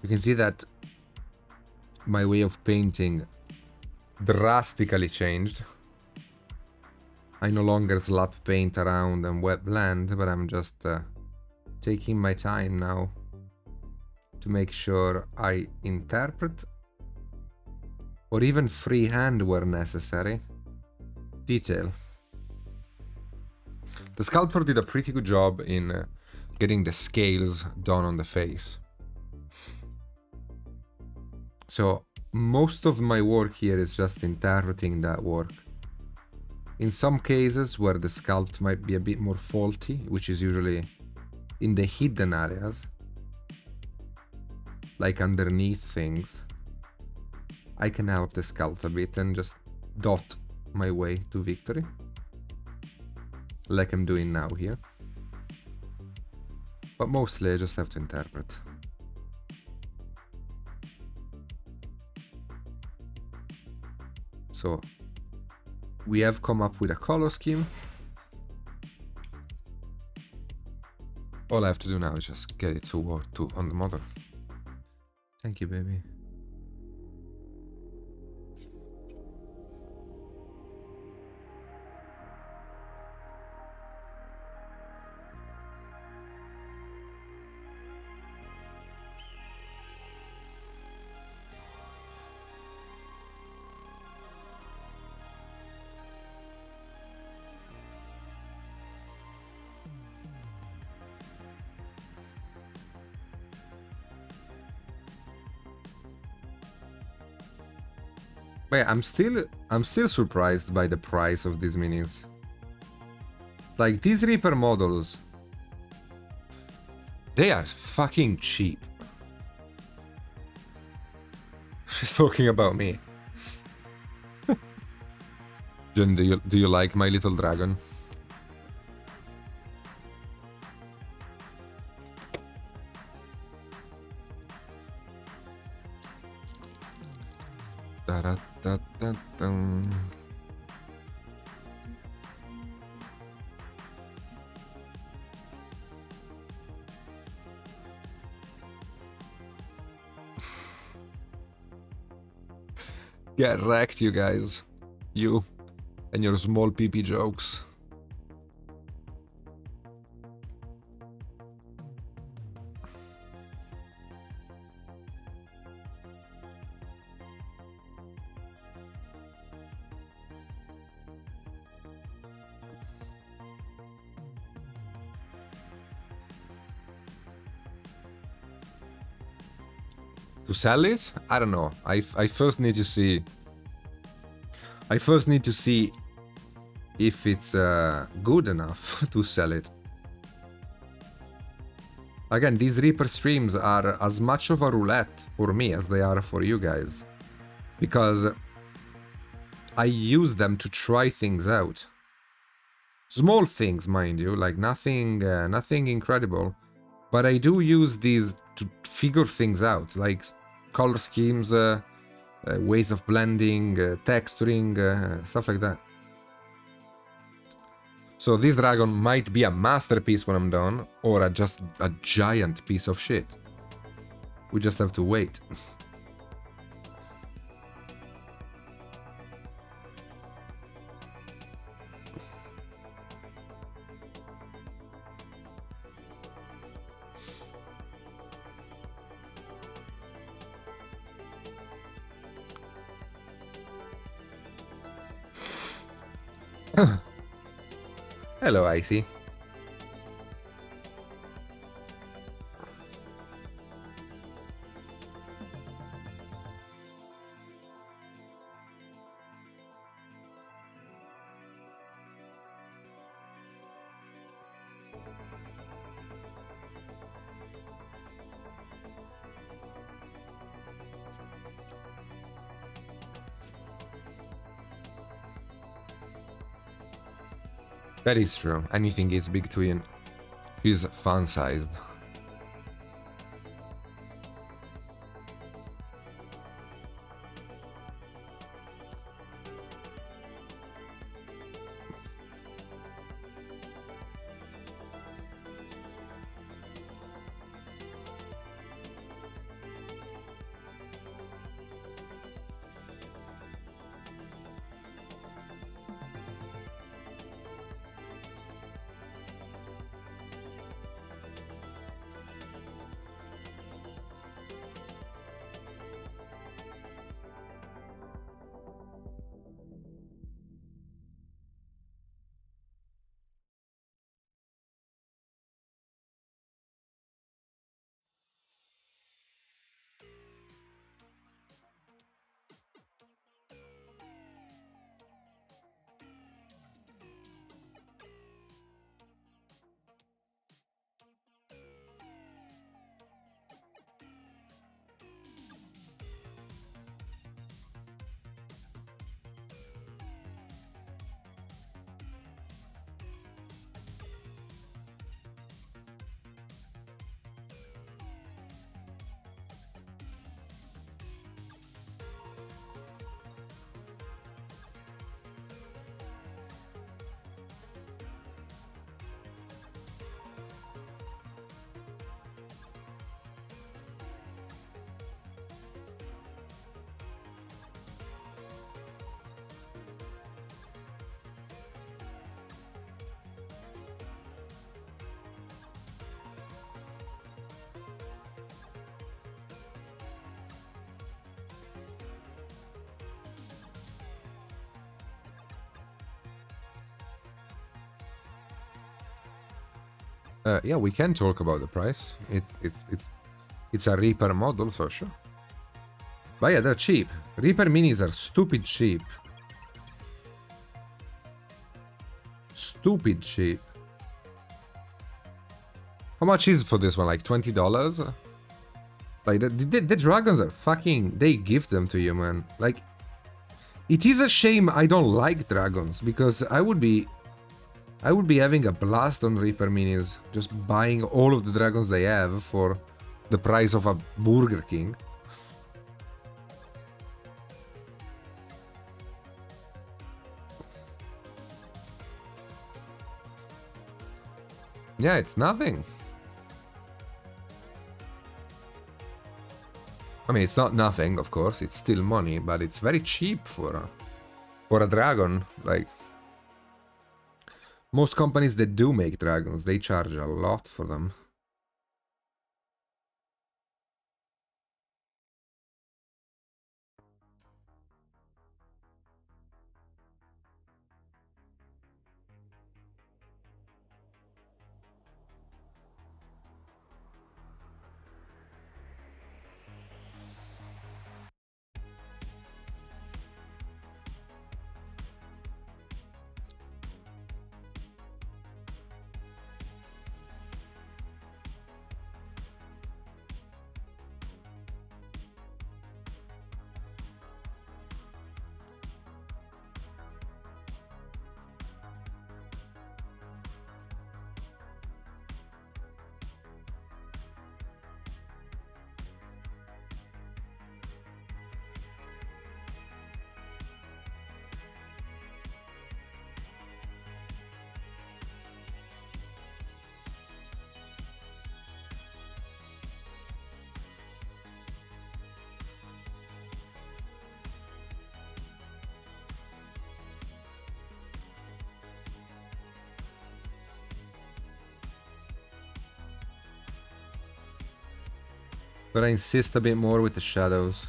S1: You can see that my way of painting drastically changed. I no longer slap paint around and wet blend, but I'm just taking my time now to make sure I interpret, or even freehand where necessary, detail. The sculptor did a pretty good job in getting the scales done on the face. So most of my work here is just interpreting that work. In some cases where the sculpt might be a bit more faulty, which is usually in the hidden areas, like underneath things, I can help the sculpt a bit and just dot my way to victory, like I'm doing now here. But mostly I just have to interpret. So we have come up with a color scheme. All I have to do now is just get it to work on the model. Thank you, baby. But yeah, I'm still surprised by the price of these minis. Like, these Reaper models, they are fucking cheap. She's talking about me. Jen, do you like my little dragon? Da-da-da-da-dum. Get wrecked, you guys. You and your small PP jokes. To sell it? I don't know. I first need to see. I first need to see if it's good enough to sell it. Again, these Reaper streams are as much of a roulette for me as they are for you guys, because I use them to try things out. Small things, mind you, like nothing incredible, but I do use these to figure things out, like color schemes, ways of blending, texturing, stuff like that. So this dragon might be a masterpiece when I'm done, or just a giant piece of shit. We just have to wait. Hello, Icy. That is true. Anything is big twin. She's fun-sized. Yeah, we can talk about the price. It's a Reaper model, so sure. But yeah, they're cheap. Reaper minis are stupid cheap. Stupid cheap. How much is for this one? Like $20? Like, the dragons are fucking... They give them to you, man. Like, it is a shame I don't like dragons, because I would be having a blast on Reaper minis, just buying all of the dragons they have for the price of a Burger King. Yeah, it's nothing. I mean, it's not nothing, of course. It's still money, but it's very cheap for a dragon. Like, most companies that do make dragons, they charge a lot for them. But I insist a bit more with the shadows.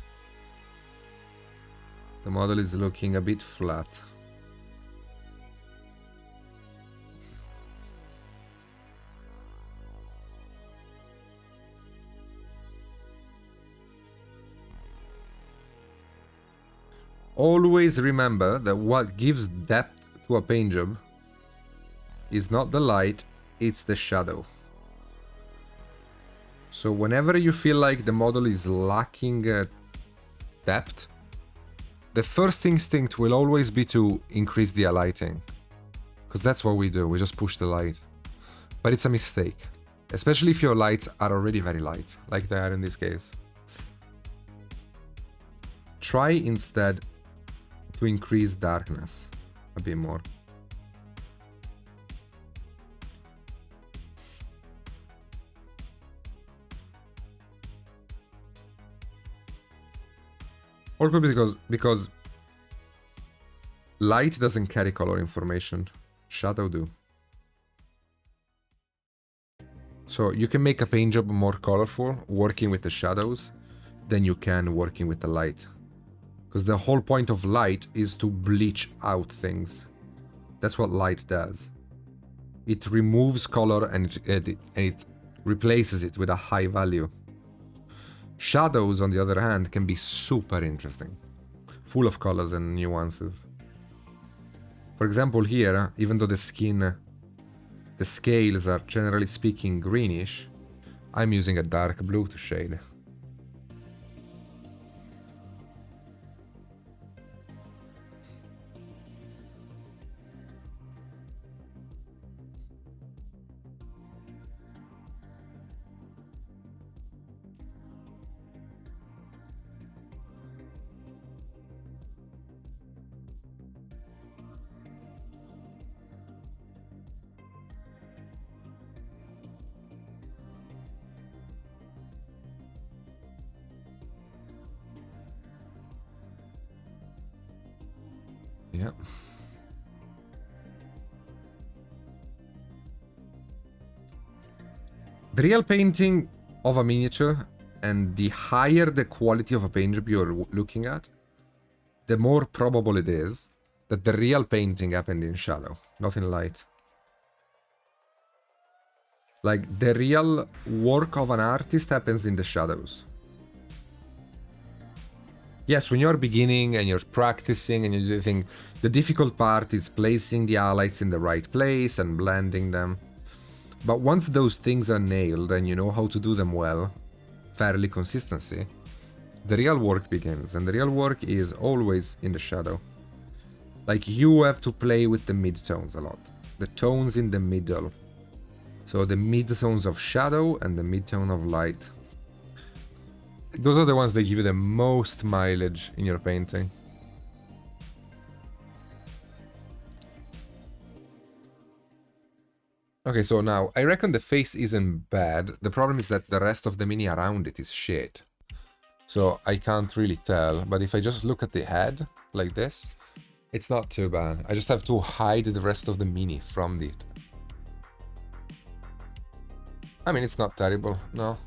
S1: The model is looking a bit flat. Always remember that what gives depth to a paint job is not the light, it's the shadow. So whenever you feel like the model is lacking depth, the first instinct will always be to increase the lighting. Because that's what we do, we just push the light. But it's a mistake. Especially if your lights are already very light, like they are in this case. Try instead to increase darkness a bit more. Also because light doesn't carry color information, shadow do. So you can make a paint job more colorful working with the shadows than you can working with the light. Because the whole point of light is to bleach out things. That's what light does. It removes color and it replaces it with a high value. Shadows, on the other hand, can be super interesting, full of colors and nuances. For example, here, even though the scales are generally speaking greenish, I'm using a dark blue to shade. Yeah. The real painting of a miniature, and the higher the quality of a paint job you're looking at, the more probable it is that the real painting happened in shadow, not in light. Like, the real work of an artist happens in the shadows. Yes, when you're beginning and you're practicing and you're doing, the difficult part is placing the highlights in the right place and blending them. But once those things are nailed and you know how to do them well, fairly consistency, the real work begins. And the real work is always in the shadow. Like, you have to play with the mid-tones a lot. The tones in the middle. So the mid-tones of shadow and the mid-tone of light. Those are the ones that give you the most mileage in your painting. Okay, so now, I reckon the face isn't bad. The problem is that the rest of the mini around it is shit. So I can't really tell, but if I just look at the head, like this, it's not too bad. I just have to hide the rest of the mini from it. I mean, it's not terrible, no.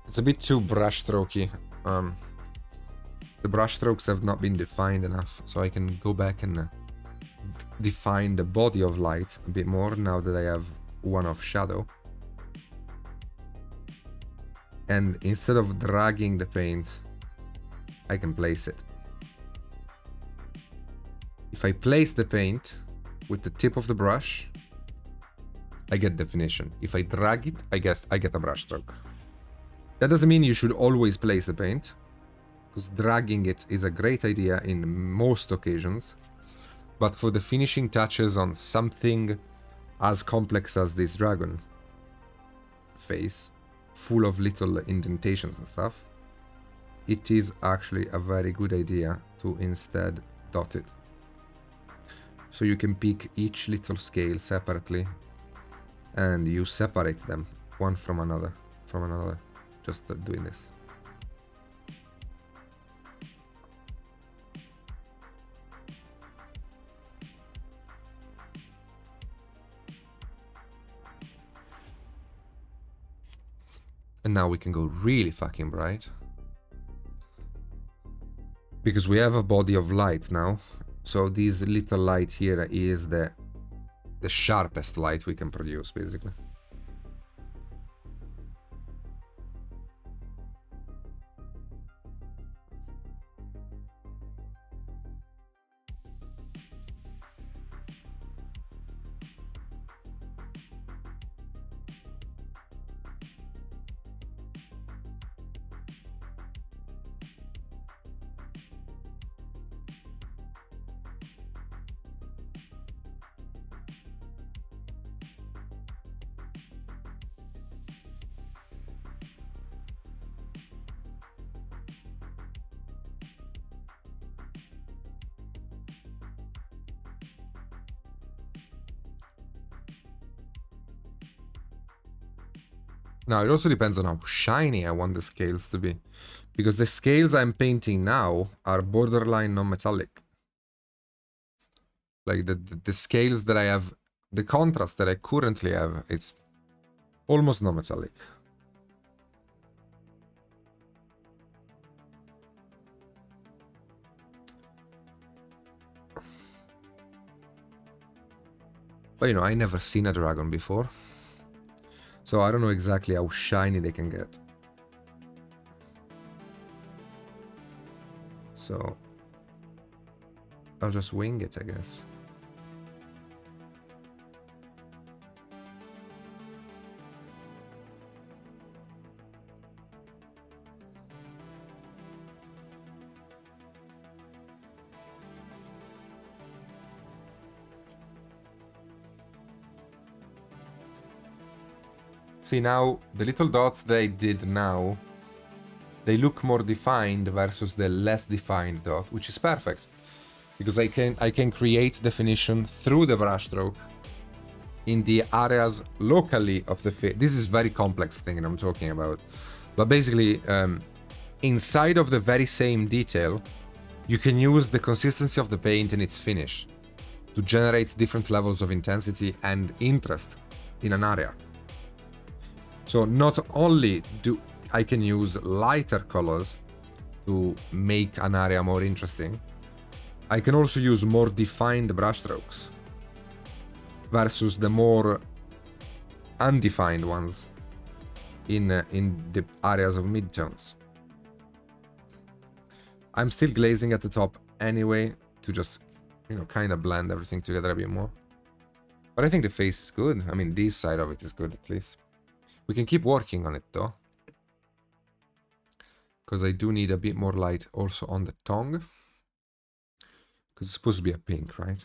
S1: It's a bit too brushstrokey. The brushstrokes have not been defined enough, so I can go back and define the body of light a bit more now that I have one of shadow. And instead of dragging the paint, I can place it. If I place the paint with the tip of the brush, I get definition. If I drag it, I get a brushstroke. That doesn't mean you should always place the paint, because dragging it is a great idea in most occasions. But for the finishing touches on something as complex as this dragon face, full of little indentations and stuff, it is actually a very good idea to instead dot it. So you can pick each little scale separately and you separate them one from another, just doing this. And now we can go really fucking bright. Because we have a body of light now. So this little light here is the sharpest light we can produce, basically. Now, it also depends on how shiny I want the scales to be. Because the scales I'm painting now are borderline non-metallic. Like, the scales that I have, the contrast that I currently have, it's almost non-metallic. But, you know, I never seen a dragon before. So I don't know exactly how shiny they can get. So I'll just wing it, I guess. See, now, the little dots they did now, they look more defined versus the less defined dot, which is perfect. Because I can create definition through the brushstroke in the areas locally of the face. This is very complex thing that I'm talking about. But basically, inside of the very same detail, you can use the consistency of the paint and its finish to generate different levels of intensity and interest in an area. So not only do I can use lighter colors to make an area more interesting, I can also use more defined brushstrokes versus the more undefined ones in the areas of midtones. I'm still glazing at the top anyway to just, you know, kind of blend everything together a bit more. But I think the face is good. I mean, this side of it is good at least. We can keep working on it though, because I do need a bit more light also on the tongue, because it's supposed to be a pink, right?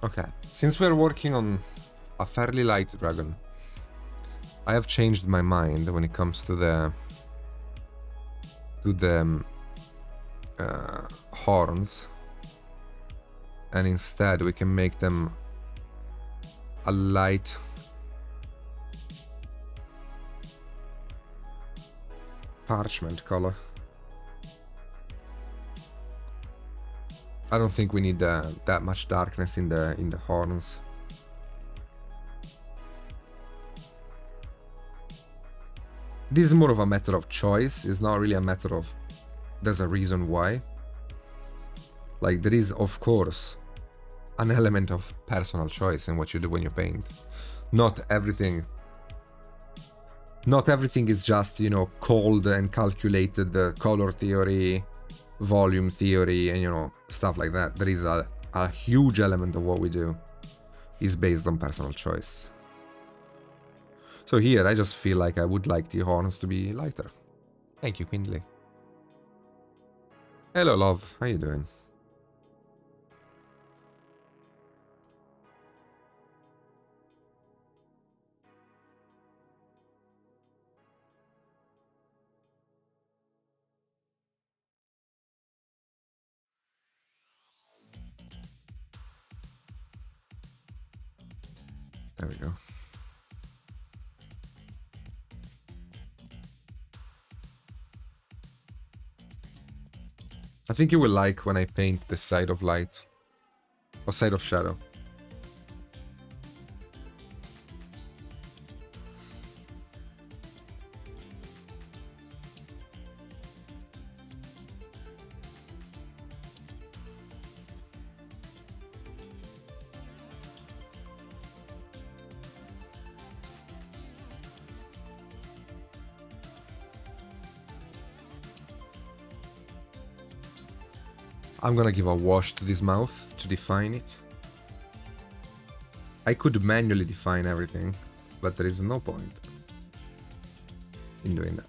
S1: Okay, since we're working on a fairly light dragon, I have changed my mind when it comes to the horns, and instead we can make them a light parchment color. I don't think we need that much darkness in the horns. This is more of a matter of choice. It's not really a matter of there's a reason why. Like, there is, of course, an element of personal choice in what you do when you paint. Not everything is just, you know, cold and calculated color theory, volume theory, and, you know, stuff like that. There is a huge element of what we do is based on personal choice. So here, I just feel like I would like the horns to be lighter. Thank you, Quindley. Hello, love. How you doing? There we go. I think you will like when I paint the side of light or side of shadow. I'm gonna give a wash to this mouth to define it. I could manually define everything, but there is no point in doing that.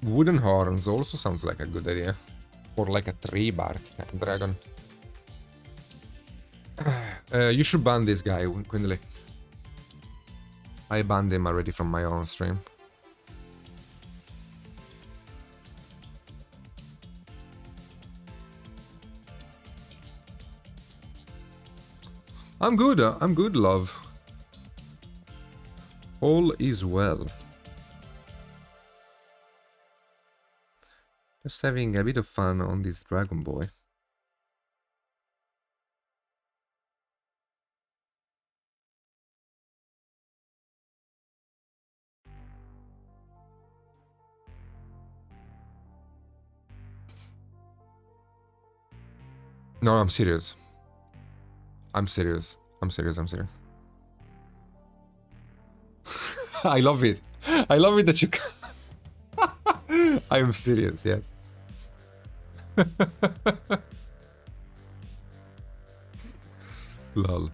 S1: Wooden horns also sounds like a good idea. Or like a tree bark dragon. You should ban this guy, Quindley. I banned him already from my own stream. I'm good. I'm good, love. All is well. Just having a bit of fun on this Dragon Boy. No, I'm serious. I'm serious. I'm serious. I'm serious. I love it. I love it that you... I am serious, yes. Lol.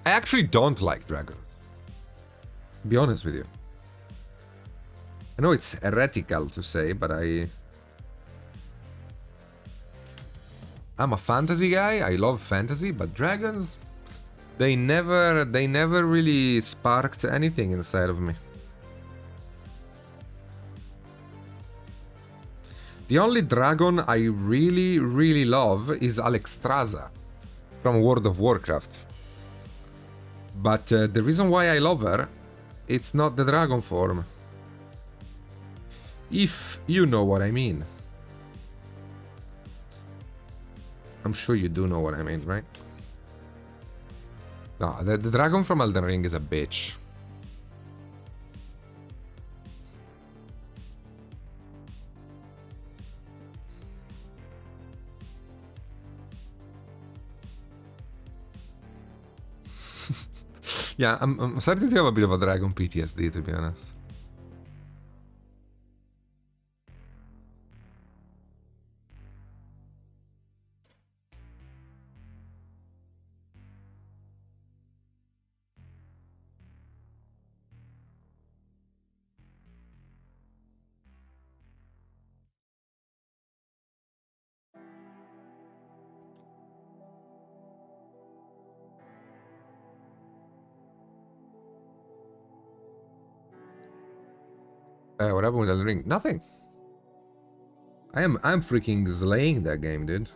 S1: I actually don't like dragons. Be honest with you. I know it's heretical to say, but I'm a fantasy guy. I love fantasy, but dragons, they never really sparked anything inside of me. The only dragon I really love is Alexstrasza from World of Warcraft. But the reason why I love her, it's not the dragon form. If you know what I mean. I'm sure you do know what I mean, right? No, the dragon from Elden Ring is a bitch. Yeah, I'm starting to have a bit of a dragon PTSD, to be honest. What happened with Elden Ring? Nothing. I'm freaking slaying that game, dude.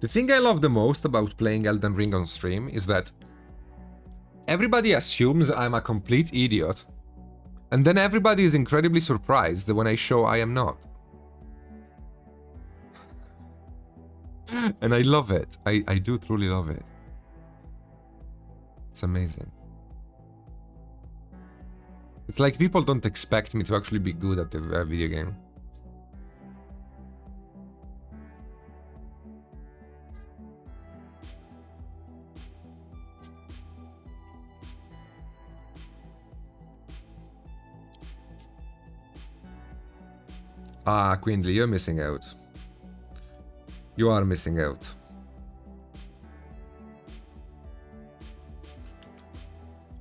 S1: The thing I love the most about playing Elden Ring on stream is that everybody assumes I'm a complete idiot, and then everybody is incredibly surprised when I show I am not. And I love it. I do truly love it. It's amazing. It's like people don't expect me to actually be good at the video game. Ah, Quindly, you're missing out. You are missing out.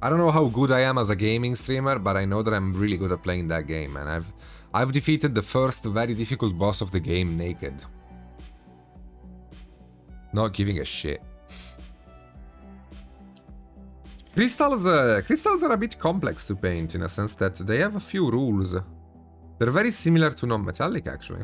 S1: I don't know how good I am as a gaming streamer, but I know that I'm really good at playing that game, and I've defeated the first very difficult boss of the game naked. Not giving a shit. Crystals are a bit complex to paint in a sense that they have a few rules. They're very similar to non-metallic, actually.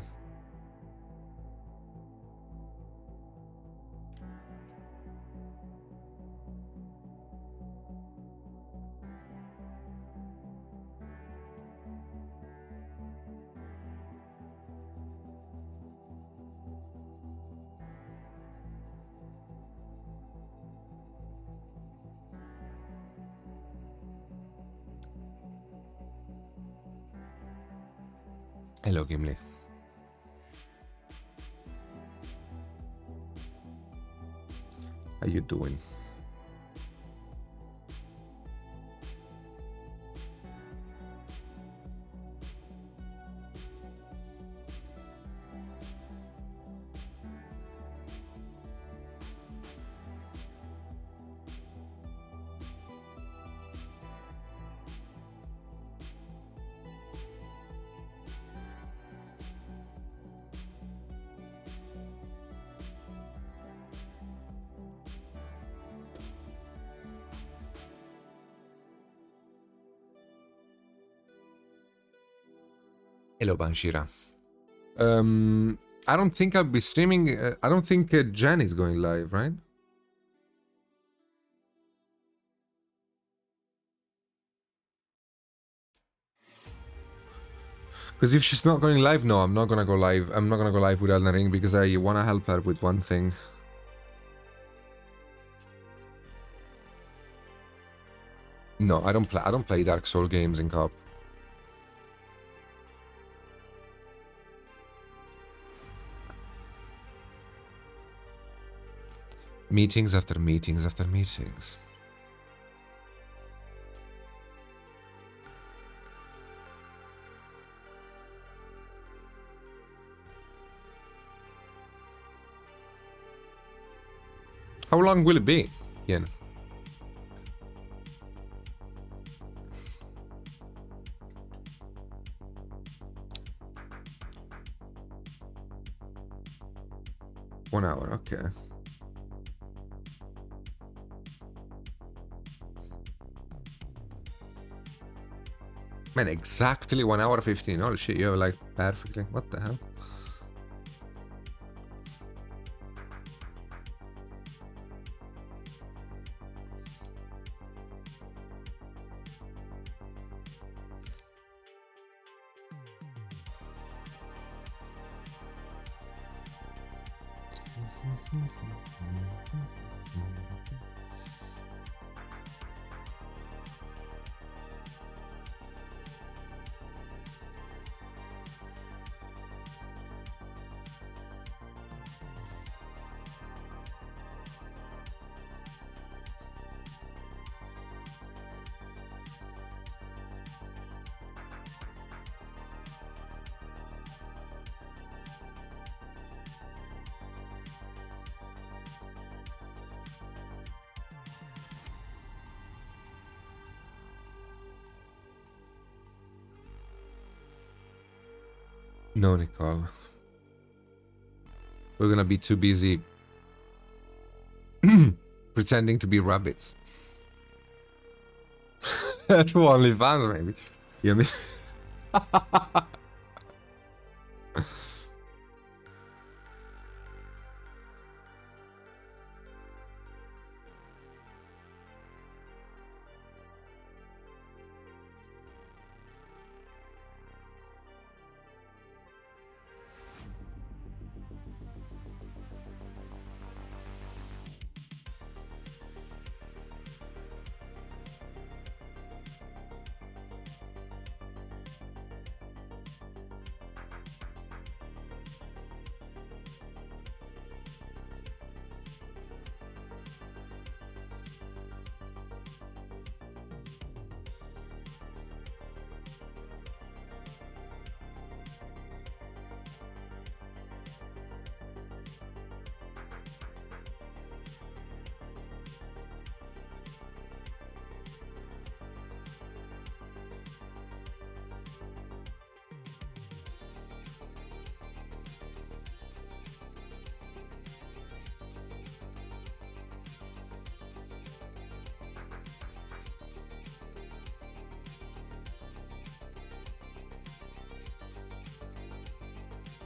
S1: Hello, Gimli. How you doing? Hello, Banshira. I don't think I'll be streaming. I don't think Jen is going live, right? Because if she's not going live, no, I'm not gonna go live. I'm not gonna go live with Elden Ring because I wanna help her with one thing. No, I don't play. I don't play Dark Soul games in co-op. Meetings after meetings after meetings. How long will it be, Ian? One hour, okay. Man, exactly 1 hour 15. Holy shit, you have like perfectly. What the hell? No, Nicole. We're gonna be too busy pretending to be rabbits. To OnlyFans, maybe. You know what I mean?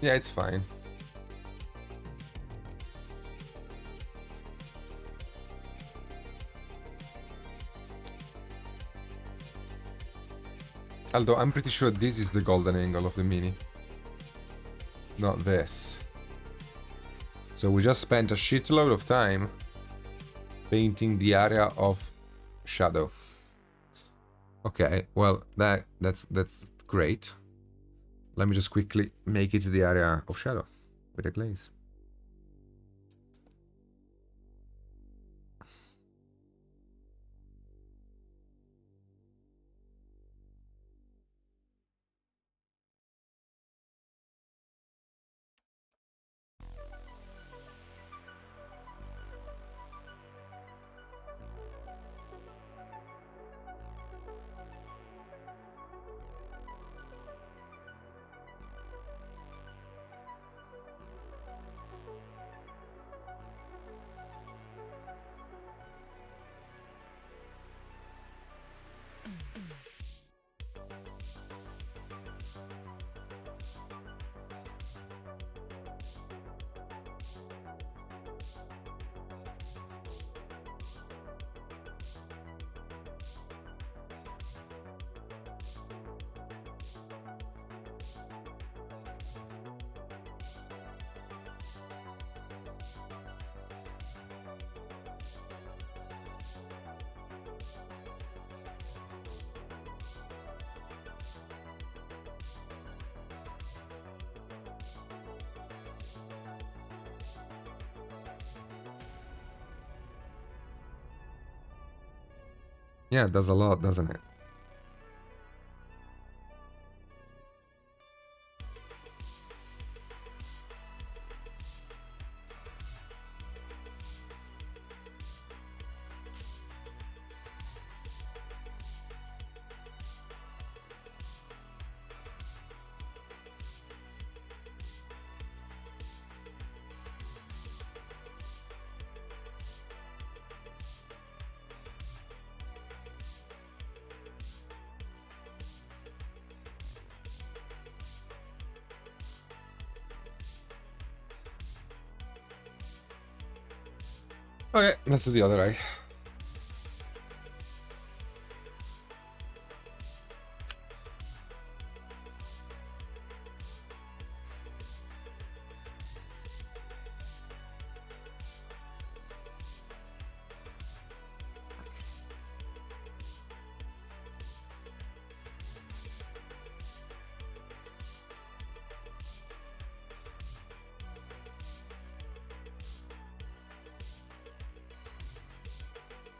S1: Yeah, it's fine. Although I'm pretty sure this is the golden angle of the mini. Not this. So we just spent a shitload of time painting the area of shadow. Okay, well that's great. Let me just quickly make it the area of shadow with a glaze. Yeah, it does a lot, doesn't it? Okay, let's do the other eye.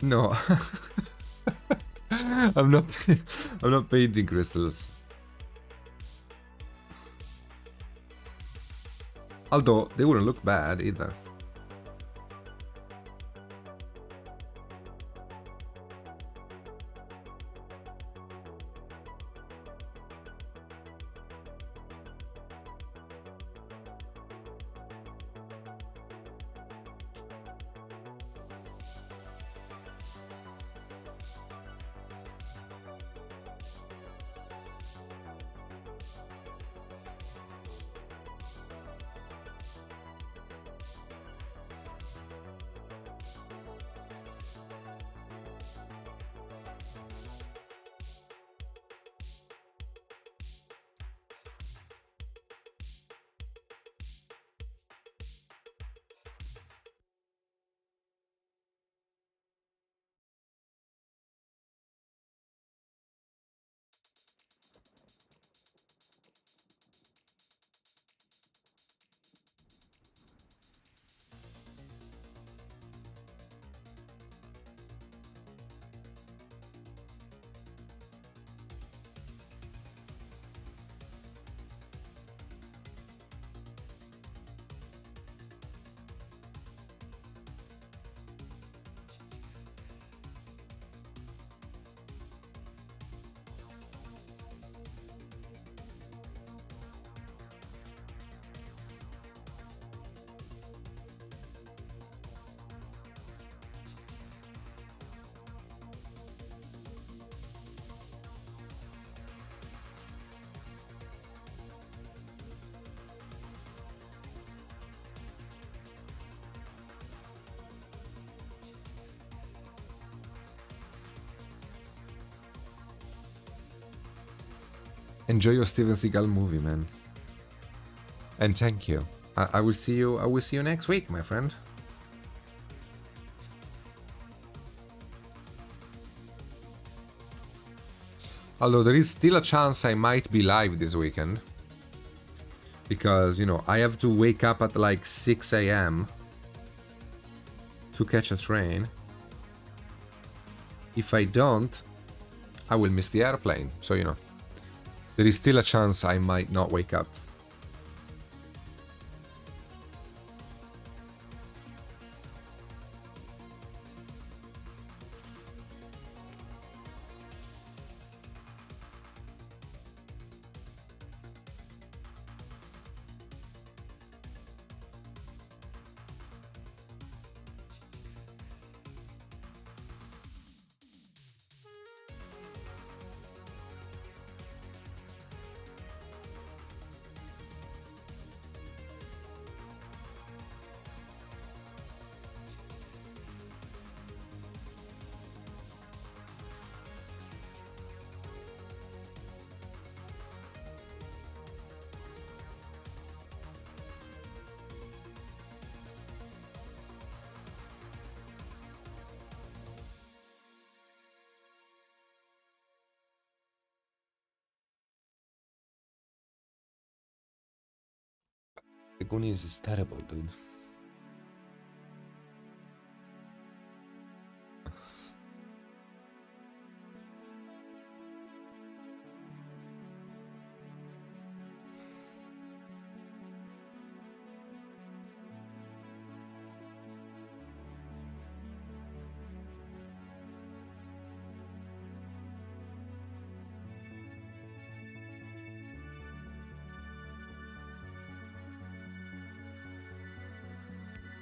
S1: No. I'm not I'm not painting crystals. Although they wouldn't look bad either. Enjoy your Steven Seagal movie, man. And thank you. I will see you. I will see you next week, my friend. Although there is still a chance I might be live this weekend. Because, you know, I have to wake up at like 6 a.m. to catch a train. If I don't, I will miss the airplane. So, you know, there is still a chance I might not wake up. The Goonies is terrible, dude.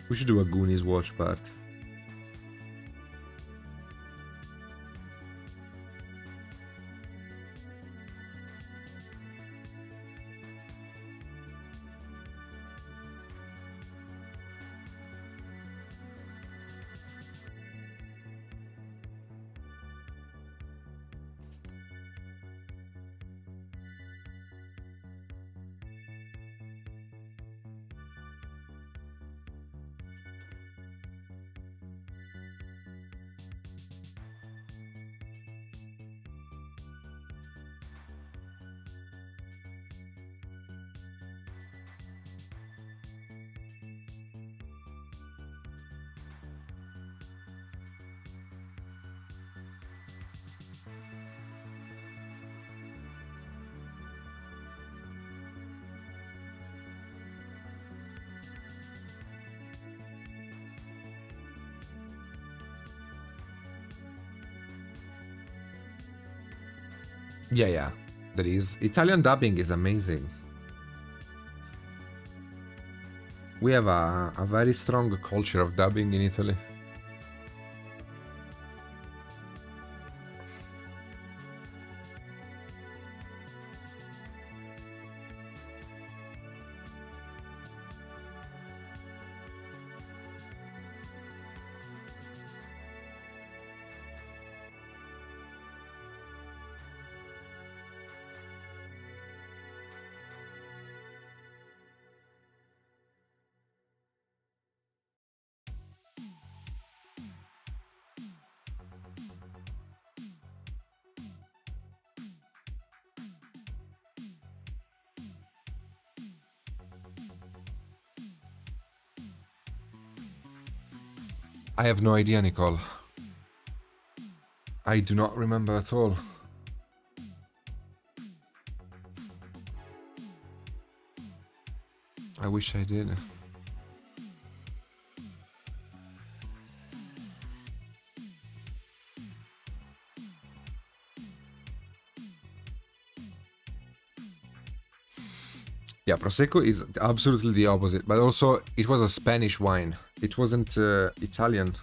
S1: We should do a Goonies watch party. Yeah, there is. Italian dubbing is amazing. We have a very strong culture of dubbing in Italy. I have no idea, Nicole. I do not remember at all. I wish I did. Yeah, Prosecco is absolutely the opposite, but also it was a Spanish wine. It wasn't Italian.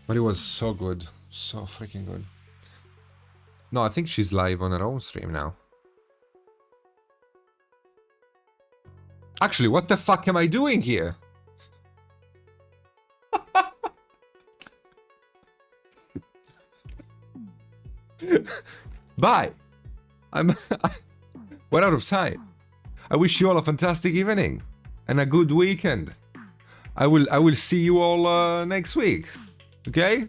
S1: But it was so good. So freaking good. No, I think she's live on her own stream now. Actually, what the fuck am I doing here? Bye. We're out of time. I wish you all a fantastic evening and a good weekend. I will see you all next week. Okay?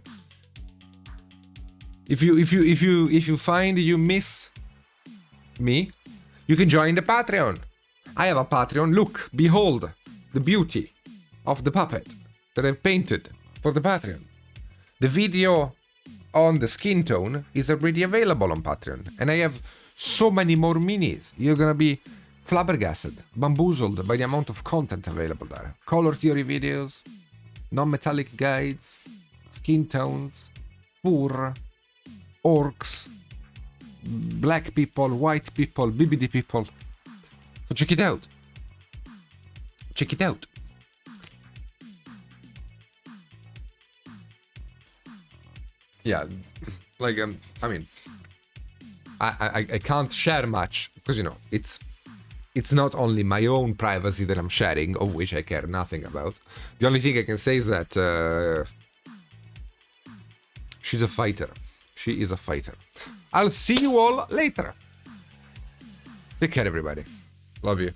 S1: If you find you miss me, you can join the Patreon. I have a Patreon. Look, behold the beauty of the puppet that I've painted for the Patreon. The video on the skin tone is already available on Patreon, and I have so many more minis. You're gonna be flabbergasted, bamboozled by the amount of content available there. Color theory videos, non-metallic guides, skin tones, fur, orcs, black people, white people, BBD people. So check it out. Check it out. Yeah, like I mean, I can't share much because, you know, it's not only my own privacy that I'm sharing, of which I care nothing about. The only thing I can say is that she's a fighter. She is a fighter. I'll see you all later. Take care, everybody. Love you.